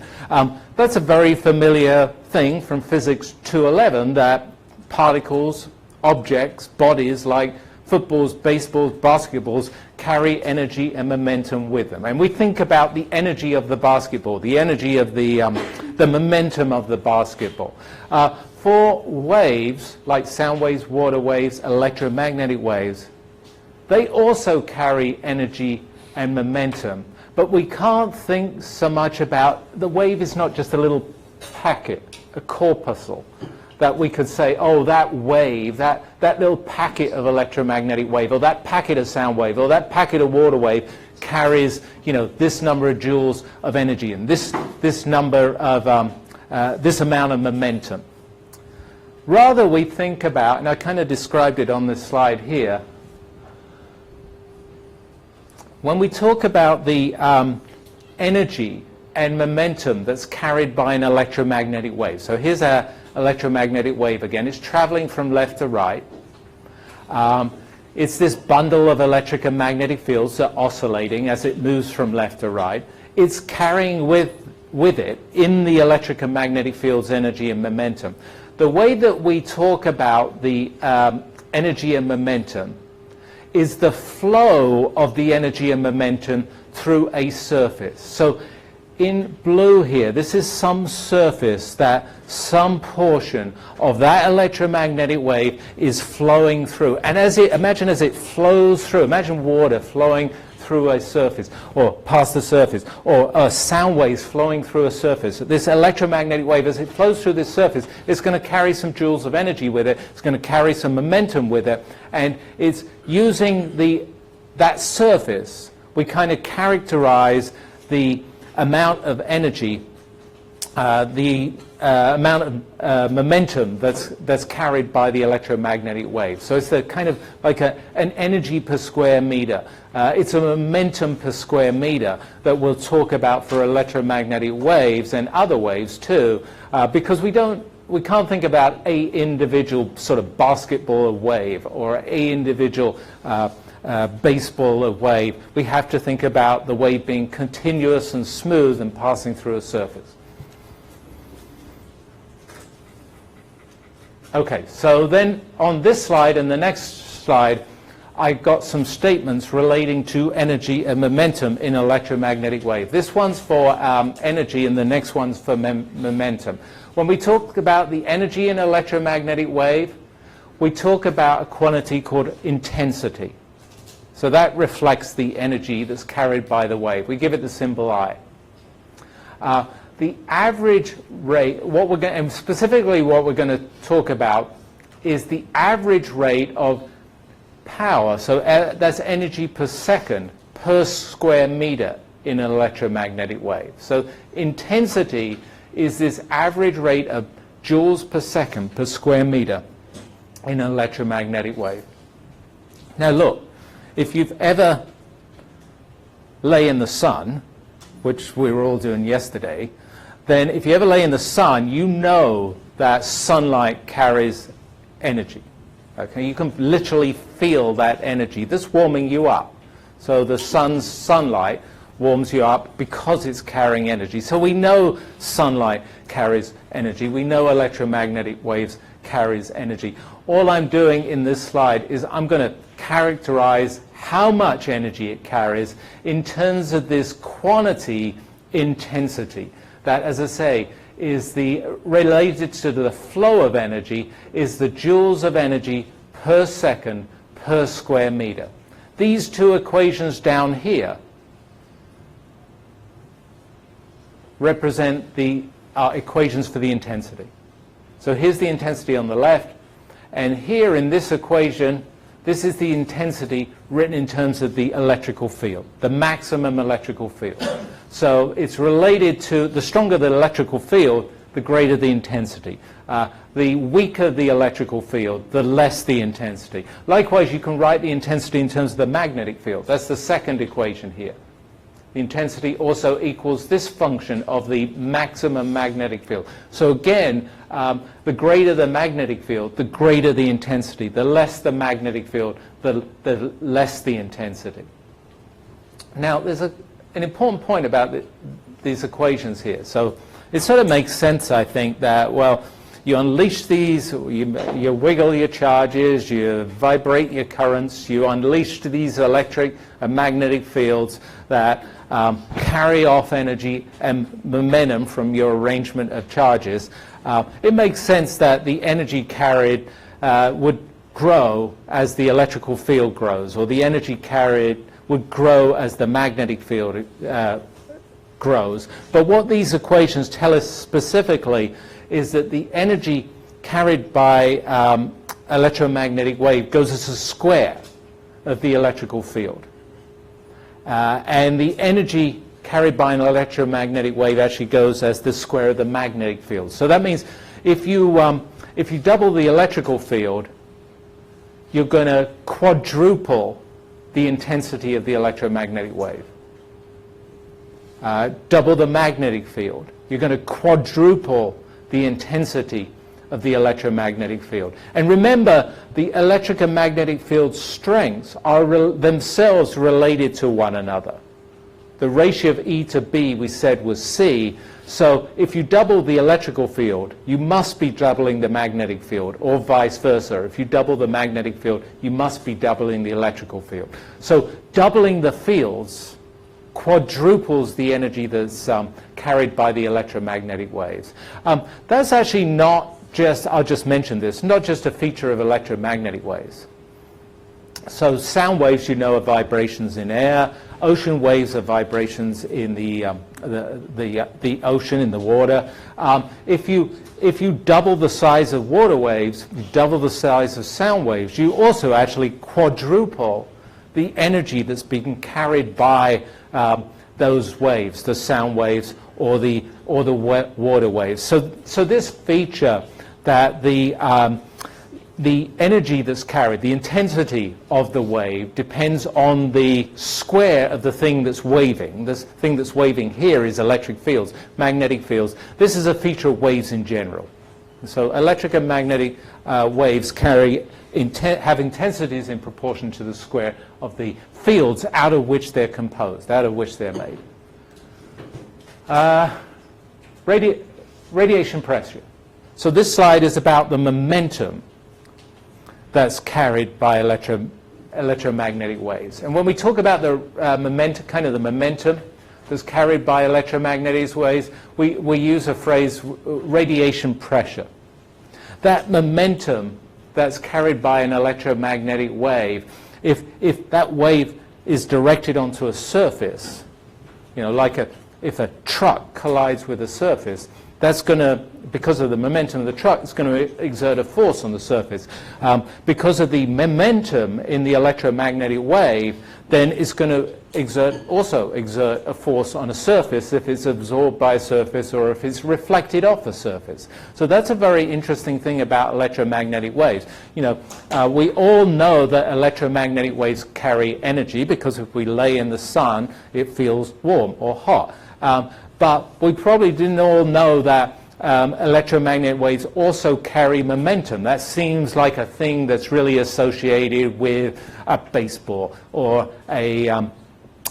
A: That's a very familiar thing from physics 211, that particles, objects, bodies like footballs, baseballs, basketballs carry energy and momentum with them. And we think about the energy of the basketball, the energy of the momentum of the basketball. For waves, like sound waves, water waves, electromagnetic waves, they also carry energy and momentum. But we can't think so much about, the wave is not just a little packet, a corpuscle, that we could say, oh, that wave, that little packet of electromagnetic wave, or that packet of sound wave, or that packet of water wave carries, this number of joules of energy and this number of this amount of momentum. Rather, we think about, and I kind of described it on this slide here, when we talk about the energy and momentum that's carried by an electromagnetic wave. So here's our electromagnetic wave again. It's traveling from left to right. It's this bundle of electric and magnetic fields that are oscillating as it moves from left to right. It's carrying with it, in the electric and magnetic fields, energy and momentum. The way that we talk about the energy and momentum is the flow of the energy and momentum through a surface. So in blue here, this is some surface that some portion of that electromagnetic wave is flowing through. And imagine as it flows through, imagine water flowing through a surface, or past the surface, or sound waves flowing through a surface. This electromagnetic wave, as it flows through this surface, it's going to carry some joules of energy with it, it's going to carry some momentum with it, and it's using that surface, we kind of characterize the amount of energy, the amount of momentum that's carried by the electromagnetic wave. So it's kind of like an energy per square meter. It's a momentum per square meter that we'll talk about for electromagnetic waves and other waves too, because we can't think about a individual sort of basketball wave or a individual baseball of wave. We have to think about the wave being continuous and smooth and passing through a surface. Okay, so then on this slide and the next slide, I got some statements relating to energy and momentum in electromagnetic wave. This one's for energy and the next one's for momentum. When we talk about the energy in electromagnetic wave, we talk about a quantity called intensity. So that reflects the energy that's carried by the wave. We give it the symbol I. The average rate, and specifically what we're going to talk about is the average rate of power. So that's energy per second per square meter in an electromagnetic wave. So intensity is this average rate of joules per second per square meter in an electromagnetic wave. Now look, if you've ever lay in the sun, which we were all doing yesterday, then if you ever lay in the sun, you know that sunlight carries energy. Okay, you can literally feel that energy that's warming you up. So the sun's sunlight warms you up because it's carrying energy. So we know sunlight carries energy. We know electromagnetic waves carries energy. All I'm doing in this slide is I'm going to characterize how much energy it carries in terms of this quantity intensity. That, as I say, is related to the flow of energy, is the joules of energy per second per square meter. These two equations down here represent the equations for the intensity. So here's the intensity on the left, and here in this equation, this is the intensity written in terms of the electrical field, the maximum electrical field. So it's related to the stronger the electrical field, the greater the intensity. The weaker the electrical field, the less the intensity. Likewise, you can write the intensity in terms of the magnetic field. That's the second equation here. The intensity also equals this function of the maximum magnetic field. So again, the greater the magnetic field, the greater the intensity. The less the magnetic field, the less the intensity. Now, there's an important point about these equations here. So it sort of makes sense, I think, that, well, you unleash these, you wiggle your charges, you vibrate your currents, you unleash these electric and magnetic fields that carry off energy and momentum from your arrangement of charges. It makes sense that the energy carried would grow as the electrical field grows, or the energy carried would grow as the magnetic field grows. But what these equations tell us specifically is that the energy carried by electromagnetic wave goes as a square of the electrical field. and the energy carried by an electromagnetic wave actually goes as the square of the magnetic field. So that means if you double the electrical field, you're going to quadruple the intensity of the electromagnetic wave. Double the magnetic field, you're going to quadruple the intensity of the electromagnetic field. And remember, the electric and magnetic field strengths are themselves related to one another. The ratio of E to B, we said, was C. So if you double the electrical field, you must be doubling the magnetic field, or vice versa. If you double the magnetic field, you must be doubling the electrical field. So doubling the fields quadruples the energy that's carried by the electromagnetic waves. That's actually not just, I'll just mention this, not just a feature of electromagnetic waves. So sound waves, you know, are vibrations in air. Ocean waves are vibrations in the ocean, in the water. If you double the size of water waves, you double the size of sound waves, you also actually quadruple the energy that's being carried by those waves, the sound waves or the water waves. So this feature that the energy that's carried, the intensity of the wave, depends on the square of the thing that's waving. This thing that's waving here is electric fields, magnetic fields. This is a feature of waves in general. So electric and magnetic waves have intensities in proportion to the square of the fields out of which they're composed, out of which they're made. Radiation pressure. So this slide is about the momentum that's carried by electromagnetic waves. And when we talk about the momentum that's carried by electromagnetic waves, we use a phrase, radiation pressure. That momentum that's carried by an electromagnetic wave, if that wave is directed onto a surface, you know, like if a truck collides with a surface, that's going to, because of the momentum of the truck, it's going to exert a force on the surface. Because of the momentum in the electromagnetic wave, then it's going to also exert a force on a surface if it's absorbed by a surface or if it's reflected off a surface. So that's a very interesting thing about electromagnetic waves. You know, we all know that electromagnetic waves carry energy because if we lay in the sun, it feels warm or hot. But we probably didn't all know that electromagnetic waves also carry momentum. That seems like a thing that's really associated with a baseball or a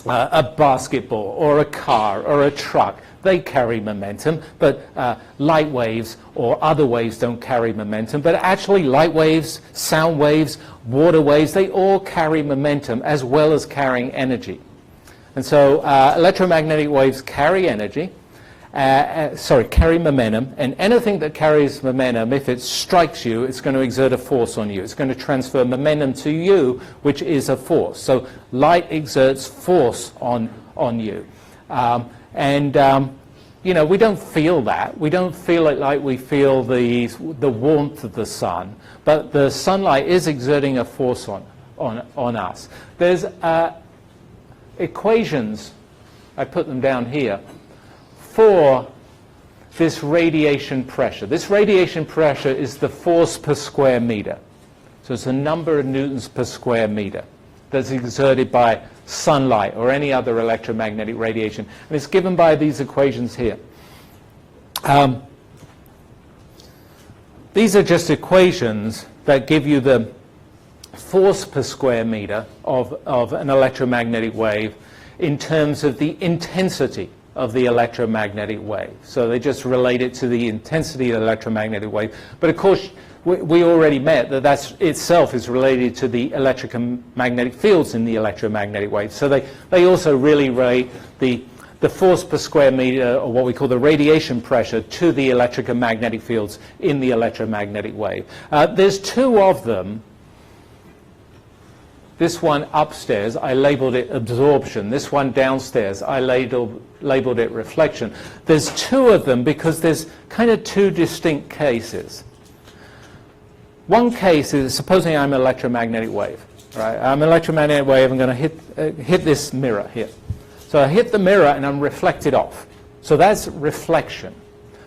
A: basketball or a car or a truck. They carry momentum, but light waves or other waves don't carry momentum. But actually light waves, sound waves, water waves, they all carry momentum as well as carrying energy. And so electromagnetic waves carry energy, carry momentum, and anything that carries momentum, if it strikes you, it's going to exert a force on you. It's going to transfer momentum to you, which is a force. So light exerts force on you. You know, we don't feel that. We don't feel it like we feel the warmth of the sun, but the sunlight is exerting a force on us. There's equations, I put them down here, for this radiation pressure. This radiation pressure is the force per square meter. So it's a number of newtons per square meter that's exerted by sunlight or any other electromagnetic radiation. And it's given by these equations here. These are just equations that give you the force per square meter of an electromagnetic wave in terms of the intensity of the electromagnetic wave. So they just relate it to the intensity of the electromagnetic wave. But of course, we already met that that itself is related to the electric and magnetic fields in the electromagnetic wave. So they also really relate the force per square meter, or what we call the radiation pressure, to the electric and magnetic fields in the electromagnetic wave. There's two of them. This one upstairs, I labeled it absorption. This one downstairs, I labeled it reflection. There's two of them because there's kind of two distinct cases. One case is, supposing I'm an electromagnetic wave, right? I'm an electromagnetic wave. I'm going to hit this mirror here. So I hit the mirror and I'm reflected off. So that's reflection.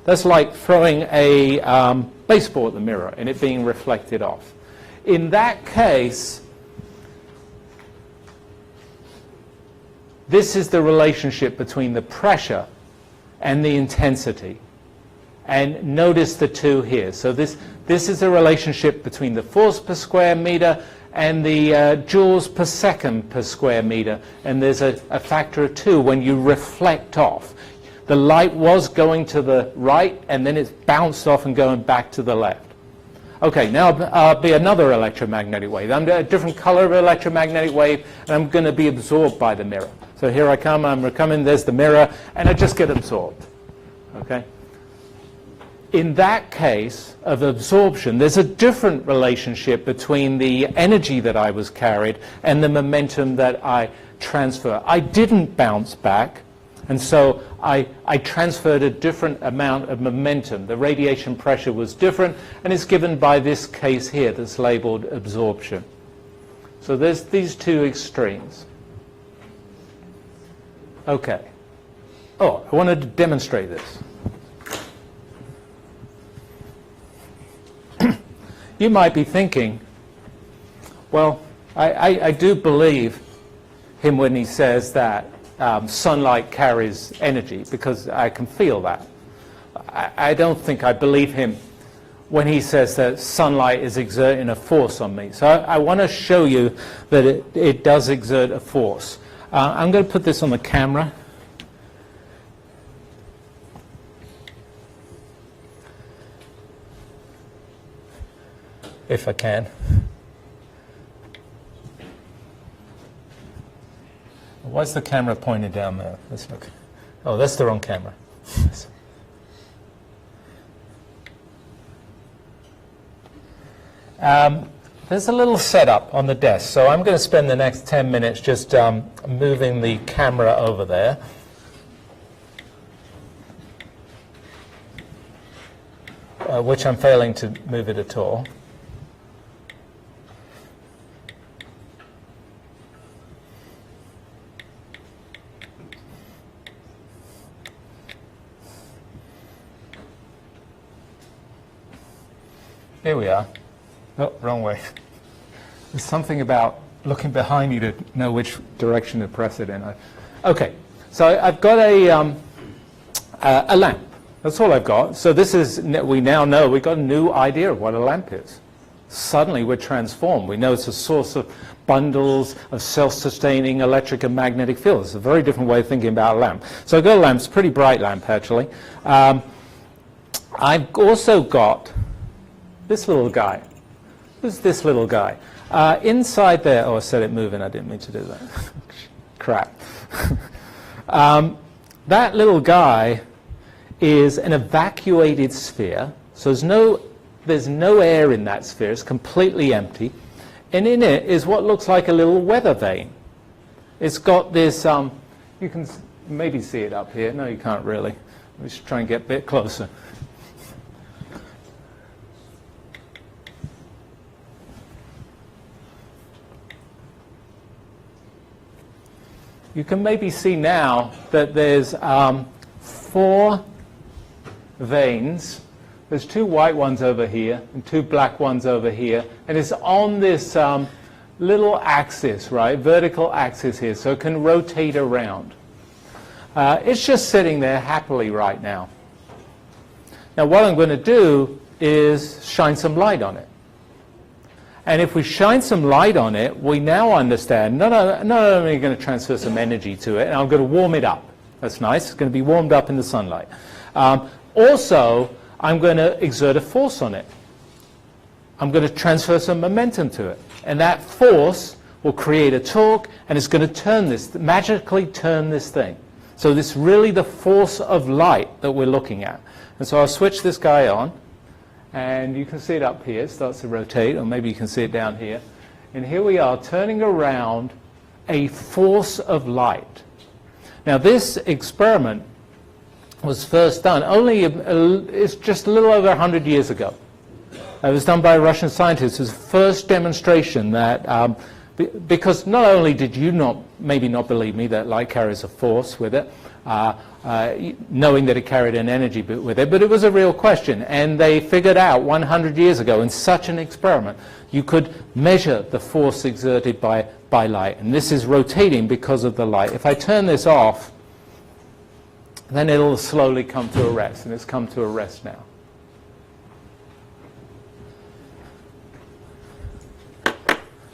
A: That's like throwing a baseball at the mirror and it being reflected off. In that case, this is the relationship between the pressure and the intensity. And notice the two here. So this is a relationship between the force per square meter and the joules per second per square meter. And there's a factor of 2 when you reflect off. The light was going to the right, and then it's bounced off and going back to the left. Okay, now I'll be another electromagnetic wave. I'm a different color of electromagnetic wave, and I'm going to be absorbed by the mirror. So here I come, I'm coming, there's the mirror, and I just get absorbed. Okay? In that case of absorption, there's a different relationship between the energy that I was carried and the momentum that I transfer. I didn't bounce back, and so I transferred a different amount of momentum. The radiation pressure was different, and it's given by this case here that's labeled absorption. So there's these two extremes. Okay. Oh, I wanted to demonstrate this. You might be thinking, well, I do believe him when he says that sunlight carries energy, because I can feel that. I don't think I believe him when he says that sunlight is exerting a force on me. So I want to show you that it does exert a force. I'm going to put this on the camera. If I can. Why's the camera pointed down there? Let's look. Oh, that's the wrong camera. There's a little setup on the desk, so I'm going to spend the next 10 minutes just moving the camera over there. Which I'm failing to move it at all. Here we are. Oh, wrong way. There's something about looking behind you to know which direction to press it in. Okay, so I've got a lamp. That's all I've got. So this is, we now know, we've got a new idea of what a lamp is. Suddenly we're transformed. We know it's a source of bundles of self-sustaining electric and magnetic fields. It's a very different way of thinking about a lamp. So I've got a lamp. It's a pretty bright lamp, actually. I've also got this little guy. Who's this little guy? Inside there, oh, I said it moving, I didn't mean to do that. Crap. That little guy is an evacuated sphere, so there's no air in that sphere, it's completely empty, and in it is what looks like a little weather vane. It's got this, you can maybe see it up here, no you can't really, let's try and get a bit closer. You can maybe see now that there's 4 veins. There's 2 white ones over here and 2 black ones over here. And it's on this little axis, right, vertical axis here, so it can rotate around. It's just sitting there happily right now. Now what I'm going to do is shine some light on it. And if we shine some light on it, we now understand not only going to transfer some energy to it, and I'm going to warm it up. That's nice. It's going to be warmed up in the sunlight. Also, I'm going to exert a force on it. I'm going to transfer some momentum to it. And that force will create a torque, and it's going to magically turn this thing. So this is really the force of light that we're looking at. And so I'll switch this guy on. And you can see it up here, it starts to rotate, or maybe you can see it down here. And here we are turning around a force of light. Now this experiment was first done it's just a little over 100 years ago. It was done by a Russian scientist. It was the first demonstration that because not only did you maybe not believe me that light carries a force with it, knowing that it carried an energy with it, but it was a real question. And they figured out 100 years ago in such an experiment, you could measure the force exerted by light. And this is rotating because of the light. If I turn this off, then it'll slowly come to a rest. And it's come to a rest now.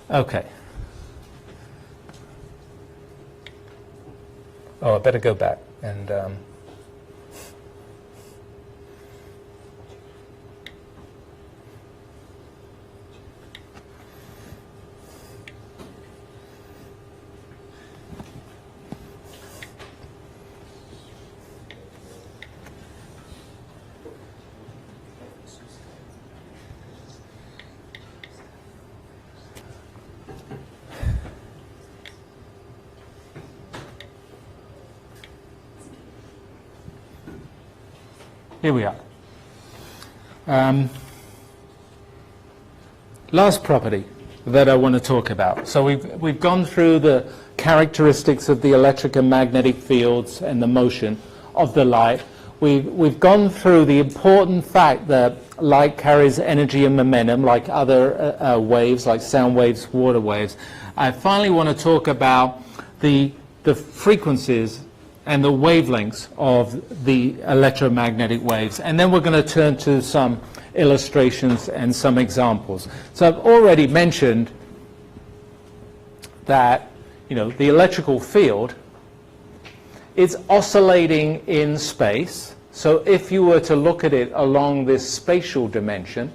A: Okay. Oh, I better go back and here we are. Last property that I want to talk about. So we've gone through the characteristics of the electric and magnetic fields and the motion of the light. We've gone through the important fact that light carries energy and momentum like other waves, like sound waves, water waves. I finally want to talk about the frequencies and the wavelengths of the electromagnetic waves. And then we're going to turn to some illustrations and some examples. So I've already mentioned that, the electrical field is oscillating in space. So if you were to look at it along this spatial dimension,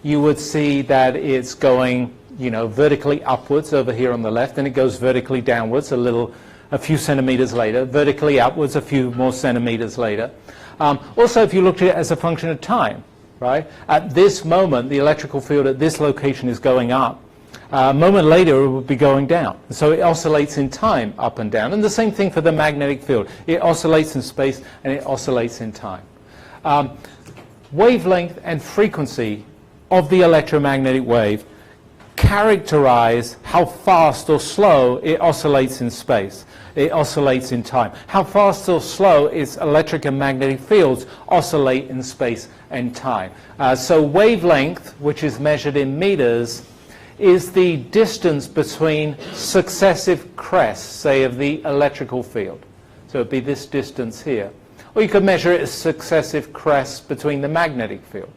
A: you would see that it's going, vertically upwards over here on the left, and it goes vertically downwards a few centimeters later, vertically upwards a few more centimeters later. Also, if you looked at it as a function of time, right? At this moment, the electrical field at this location is going up. A moment later, it would be going down. So it oscillates in time, up and down. And the same thing for the magnetic field. It oscillates in space, and it oscillates in time. Wavelength and frequency of the electromagnetic wave characterize how fast or slow it oscillates in space. It oscillates in time. How fast or slow its electric and magnetic fields oscillate in space and time. So wavelength, which is measured in meters, is the distance between successive crests, say, of the electrical field. So it would be this distance here. Or you could measure it as successive crests between the magnetic field.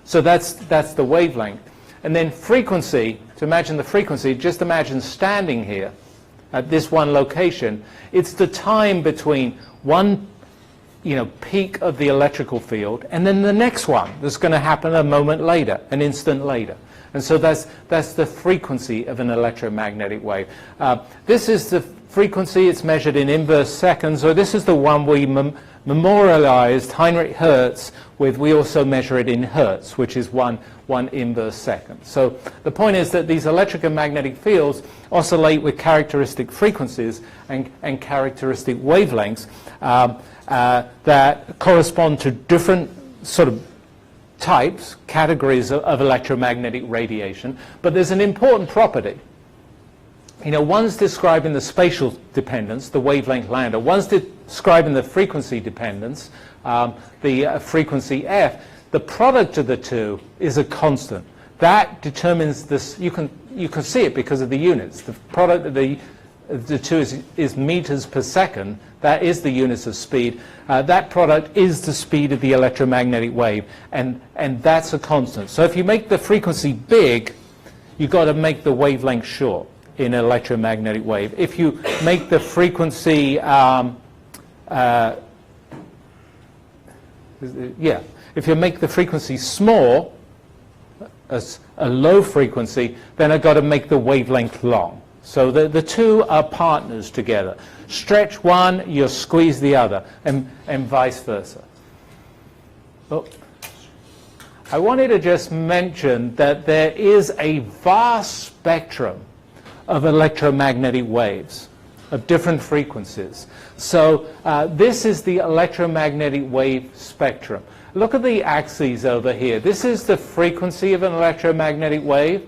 A: So that's the wavelength. And then frequency, to imagine the frequency, just imagine standing here at this one location. It's the time between one peak of the electrical field and then the next one that's going to happen a moment later, an instant later. And so that's the frequency of an electromagnetic wave. This is the frequency. It's measured in inverse seconds. So this is the one we memorialized Heinrich Hertz with. We also measure it in hertz, which is one inverse second. So the point is that these electric and magnetic fields oscillate with characteristic frequencies and characteristic wavelengths that correspond to different sort of types, categories of electromagnetic radiation. But there's an important property. One's describing the spatial dependence, the wavelength lambda. One's describing the frequency dependence, the frequency f. The product of the two is a constant. That determines this. You can see it because of the units. The product of the two is meters per second. That is the units of speed. That product is the speed of the electromagnetic wave, and that's a constant. So if you make the frequency big, you've got to make the wavelength short in an electromagnetic wave. If you make the frequency, if you make the frequency small, as a low frequency, then I've got to make the wavelength long. So the two are partners together. Stretch one, you squeeze the other, and vice versa. Oh. I wanted to just mention that there is a vast spectrum of electromagnetic waves of different frequencies. So this is the electromagnetic wave spectrum. Look at the axes over here. This is the frequency of an electromagnetic wave.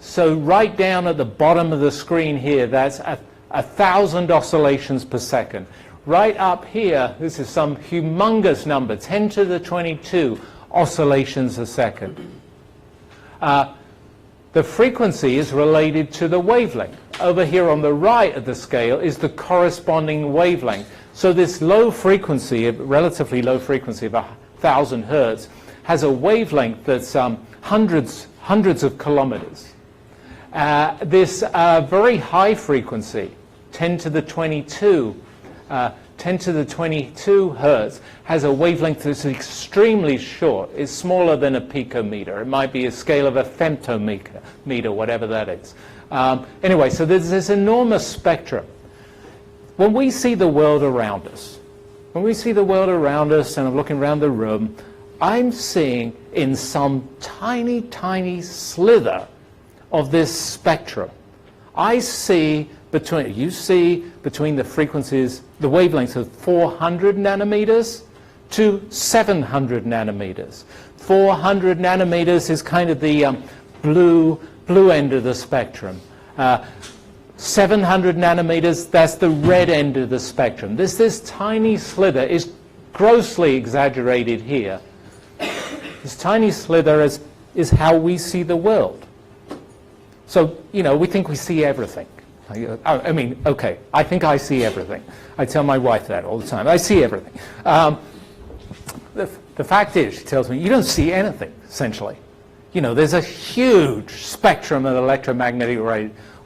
A: So right down at the bottom of the screen here, that's 1,000 oscillations per second. Right up here, this is some humongous number, 10 to the 22 oscillations a second. The frequency is related to the wavelength. Over here on the right of the scale is the corresponding wavelength. So this low frequency, relatively low frequency of 1,000 hertz, has a wavelength that's hundreds of kilometers. This very high frequency, 10 to the 22 hertz, has a wavelength that's extremely short. It's smaller than a picometer. It might be a scale of a femtometer, whatever that is. Anyway, so there's this enormous spectrum. When we see the world around us, and I'm looking around the room, I'm seeing in some tiny, tiny slither of this spectrum. You see between the frequencies, the wavelengths of 400 nanometers to 700 nanometers. 400 nanometers is kind of the blue end of the spectrum. 700 nanometers, that's the red end of the spectrum. This tiny slither is grossly exaggerated here. This tiny slither is how we see the world. So, we think we see everything. I mean, okay, I think I see everything. I tell my wife that all the time. I see everything. The fact is, she tells me, you don't see anything, essentially. There's a huge spectrum of electromagnetic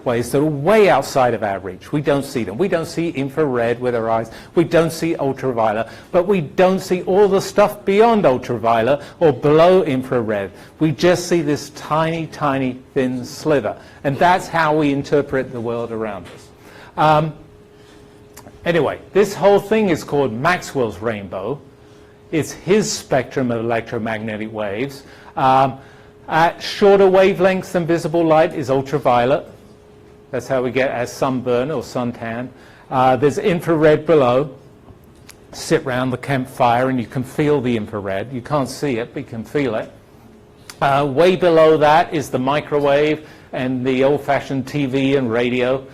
A: waves that are way outside of our reach. We don't see them. We don't see infrared with our eyes. We don't see ultraviolet. But we don't see all the stuff beyond ultraviolet or below infrared. We just see this tiny, tiny, thin sliver. And that's how we interpret the world around us. Anyway, this whole thing is called Maxwell's rainbow. It's his spectrum of electromagnetic waves. At shorter wavelengths than visible light is ultraviolet. That's how we get our sunburn or suntan. There's infrared below. Sit round the campfire and you can feel the infrared. You can't see it, but you can feel it. Way below that is the microwave and the old-fashioned TV and radio.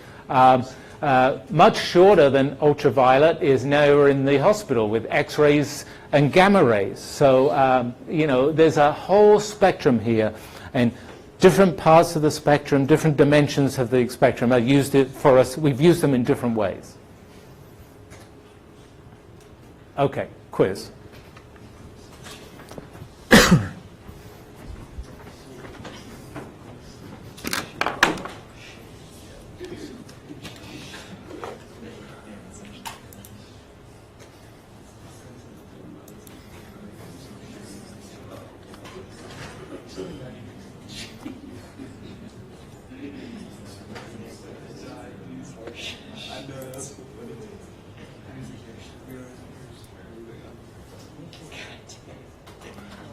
A: Much shorter than ultraviolet is now we're in the hospital with X-rays and gamma rays. So, there's a whole spectrum here. And different parts of the spectrum, different dimensions of the spectrum are used it for us. We've used them in different ways. Okay, quiz.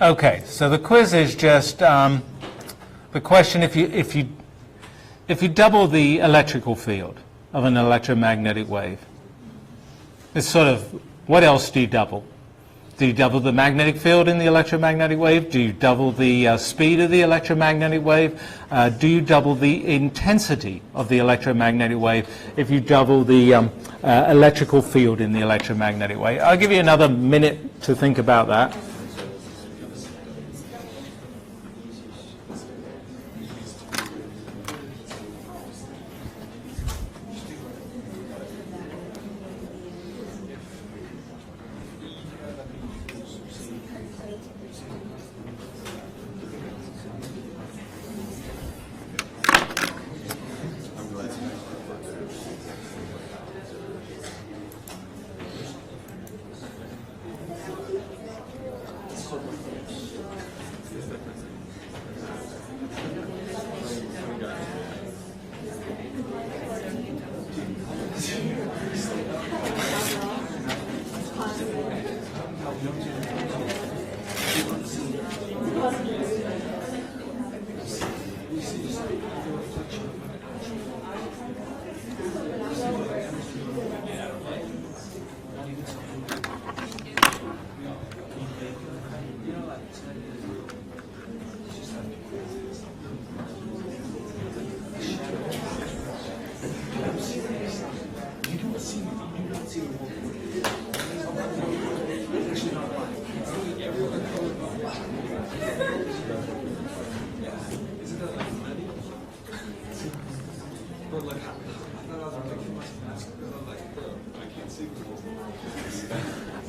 A: Okay, so the quiz is just the question: if you double the electrical field of an electromagnetic wave, it's sort of, what else do you double? Do you double the magnetic field in the electromagnetic wave? Do you double the speed of the electromagnetic wave? Do you double the intensity of the electromagnetic wave if you double the electrical field in the electromagnetic wave? I'll give you another minute to think about that.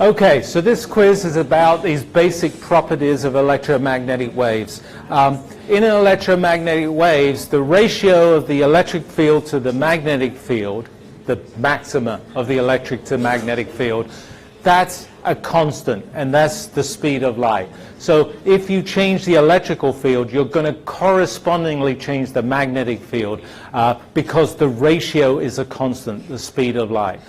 A: Okay, so this quiz is about these basic properties of electromagnetic waves. In electromagnetic waves, the ratio of the electric field to the magnetic field, the maxima of the electric to magnetic field, that's a constant, and that's the speed of light. So if you change the electrical field, you're going to correspondingly change the magnetic field because the ratio is a constant, the speed of light.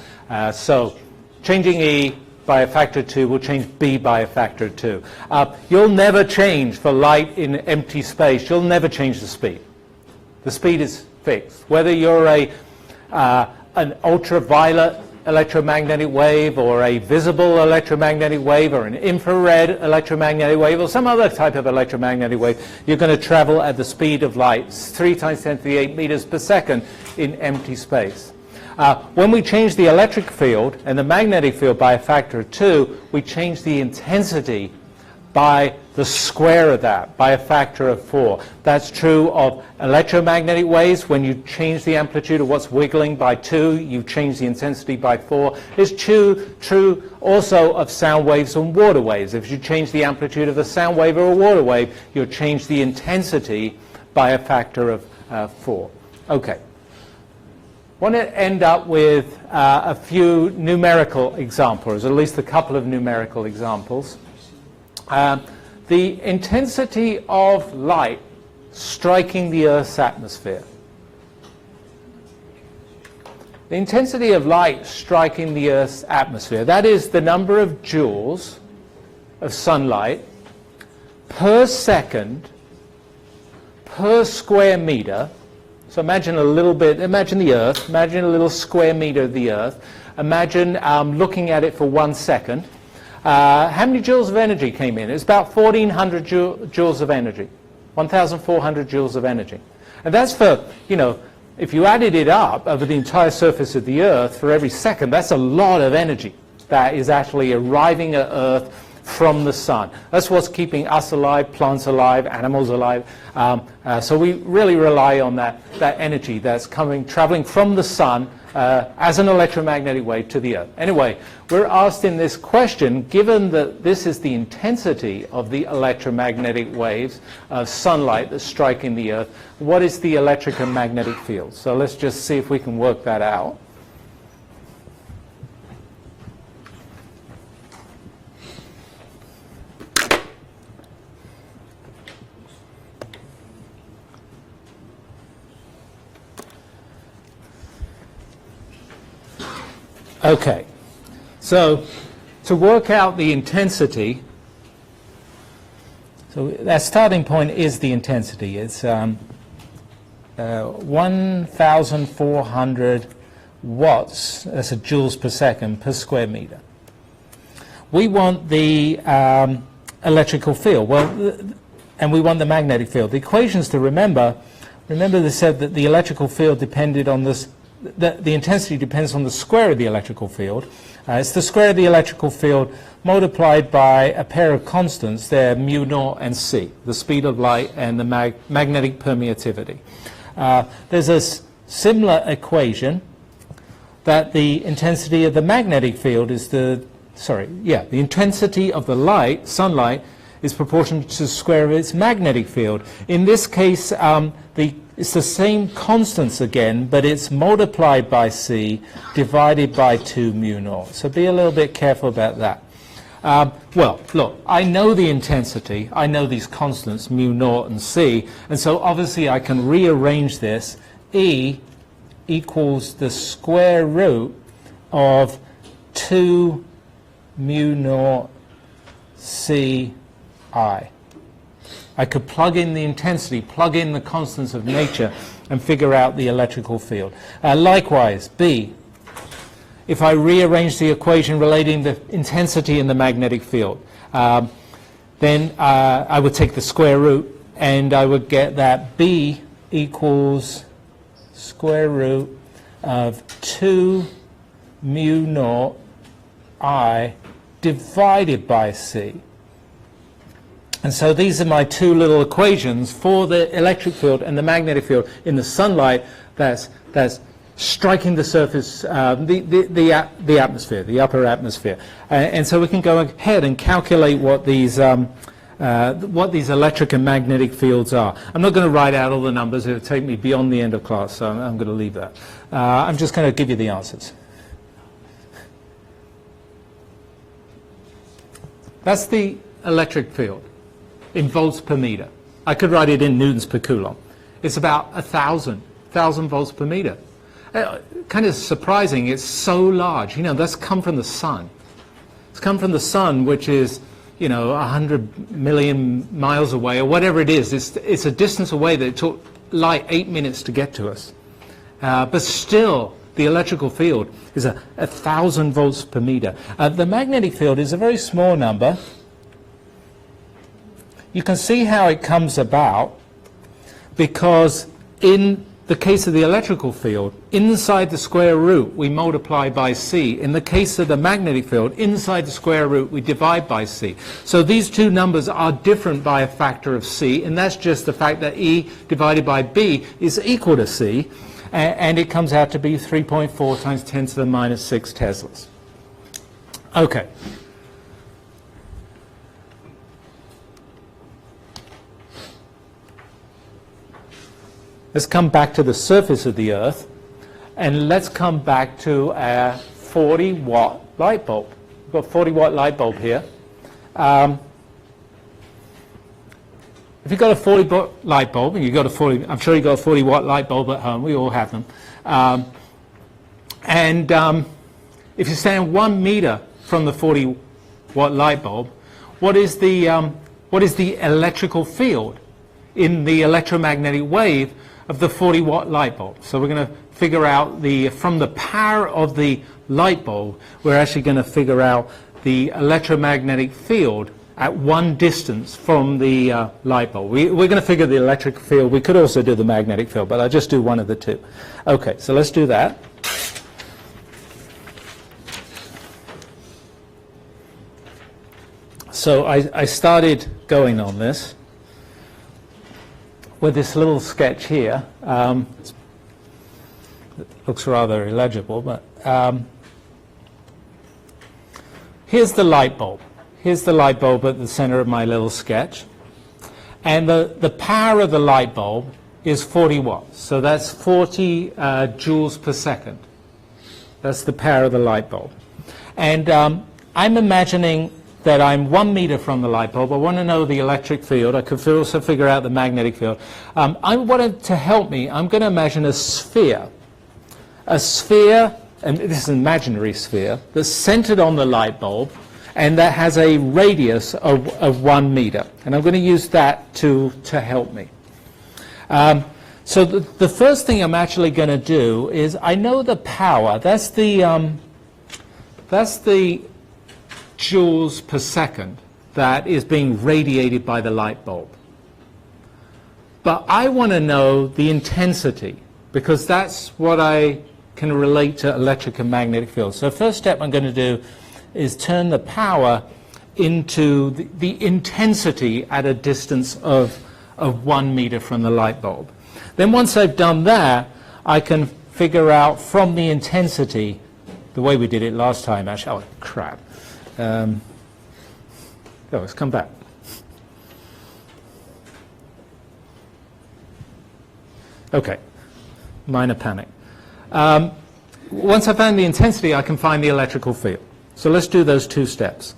A: So changing E by a factor of 2 will change B by a factor of 2. You'll never change for light in empty space. You'll never change the speed. The speed is fixed. Whether you're an ultraviolet electromagnetic wave or a visible electromagnetic wave or an infrared electromagnetic wave or some other type of electromagnetic wave, you're going to travel at the speed of light, 3 times 10 to the 8 meters per second in empty space. When we change the electric field and the magnetic field by a factor of 2, we change the intensity by the square of that, by a factor of 4. That's true of electromagnetic waves. When you change the amplitude of what's wiggling by 2, you change the intensity by 4. It's true also of sound waves and water waves. If you change the amplitude of a sound wave or a water wave, you'll change the intensity by a factor of 4. Okay. I want to end up with a few numerical examples, at least a couple of numerical examples. The intensity of light striking the Earth's atmosphere. The intensity of light striking the Earth's atmosphere, that is the number of joules of sunlight per second per square meter. So imagine imagine the Earth, imagine a little square meter of the Earth. Imagine looking at it for 1 second. How many joules of energy came in? It's about 1,400 joules of energy, 1,400 joules of energy. And that's for, if you added it up over the entire surface of the Earth for every second, that's a lot of energy that is actually arriving at Earth from the sun. That's what's keeping us alive, plants alive, animals alive. So we really rely on that energy that's traveling from the sun as an electromagnetic wave to the Earth. Anyway, we're asked in this question, given that this is the intensity of the electromagnetic waves of sunlight that's striking the Earth, what is the electric and magnetic field? So let's just see if we can work that out. Okay, so to work out the intensity, so that starting point is the intensity. It's 1,400 watts, that's a joules per second per square meter. We want the electrical field, and we want the magnetic field. The equations to remember they said that the electrical field depended on this. The intensity depends on the square of the electrical field. It's the square of the electrical field multiplied by a pair of constants. They're mu naught and c, the speed of light and the magnetic permittivity. There's a similar equation that the intensity of the magnetic field is the intensity of the sunlight is proportional to the square of its magnetic field. In this case, it's the same constants again, but it's multiplied by c divided by 2 mu naught. So be a little bit careful about that. Well, look, I know the intensity. I know these constants, mu naught and c, and so obviously I can rearrange this. E equals the square root of 2 mu naught c I. I could plug in the intensity, plug in the constants of nature, and figure out the electrical field. Likewise, B, if I rearrange the equation relating the intensity and the magnetic field, then I would take the square root, and I would get that B equals square root of 2 mu naught I divided by C. And so these are my two little equations for the electric field and the magnetic field in the sunlight. That's striking the surface, the atmosphere, the upper atmosphere. And so we can go ahead and calculate what these electric and magnetic fields are. I'm not going to write out all the numbers. It will take me beyond the end of class, so I'm going to leave that. I'm just going to give you the answers. That's the electric field in volts per meter. I could write it in newtons per coulomb. It's about 1,000 volts per meter. Kind of surprising, it's so large. You know, that's come from the sun. It's come from the sun, which is, you know, 100 million miles away, or whatever it is. It's a distance away that it took light 8 minutes to get to us. But still, the electrical field is 1,000 volts per meter. The magnetic field is a very small number. You can see how it comes about, because in the case of the electrical field, inside the square root we multiply by c. In the case of the magnetic field, inside the square root we divide by c. So these two numbers are different by a factor of c, and that's just the fact that E divided by B is equal to c, and it comes out to be 3.4 times 10 to the minus 6 Teslas. Okay. Let's come back to the surface of the Earth, and let's come back to a 40-watt light bulb. We've got a 40-watt light bulb here. If you've got a 40-watt light bulb, and you've got I'm sure you've got a 40-watt light bulb at home. We all have them. If you stand 1 meter from the 40-watt light bulb, what is the electrical field in the electromagnetic wave of the 40-watt light bulb? So we're going to figure out from the power of the light bulb, we're actually going to figure out the electromagnetic field at one distance from the light bulb. We're going to figure the electric field. We could also do the magnetic field, but I'll just do one of the two. Okay, so let's do that. So I started going on this with this little sketch here. It looks rather illegible, but here's the light bulb. Here's the light bulb at the center of my little sketch. And the power of the light bulb is 40 watts. So that's 40 joules per second. That's the power of the light bulb. And I'm imagining that I'm 1 meter from the light bulb. I want to know the electric field. I could also figure out the magnetic field. I wanted to help me. I'm going to imagine a sphere. A sphere, and this is an imaginary sphere, that's centered on the light bulb, and that has a radius of 1 meter. And I'm going to use that to help me. So the first thing I'm actually going to do is, I know the power. That's the joules per second that is being radiated by the light bulb. But I want to know the intensity, because that's what I can relate to electric and magnetic fields. So first step I'm going to do is turn the power into the intensity at a distance of 1 meter from the light bulb. Then once I've done that, I can figure out from the intensity, the way we did it last time actually. Oh crap. Let's come back. Okay, minor panic. Once I found the intensity, I can find the electrical field. So let's do those two steps.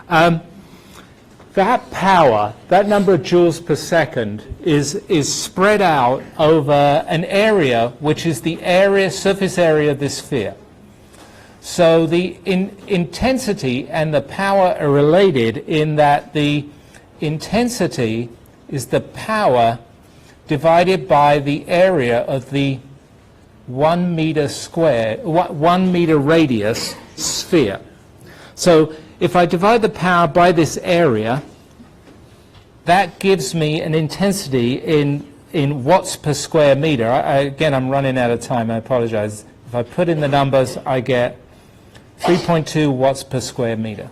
A: That power, that number of joules per second, is spread out over an area which is the surface area of this sphere. So the intensity and the power are related in that the intensity is the power divided by the area of the 1 meter square, 1 meter radius sphere. So if I divide the power by this area, that gives me an intensity in watts per square meter. Again, I'm running out of time. I apologize. If I put in the numbers, I get 3.2 watts per square meter.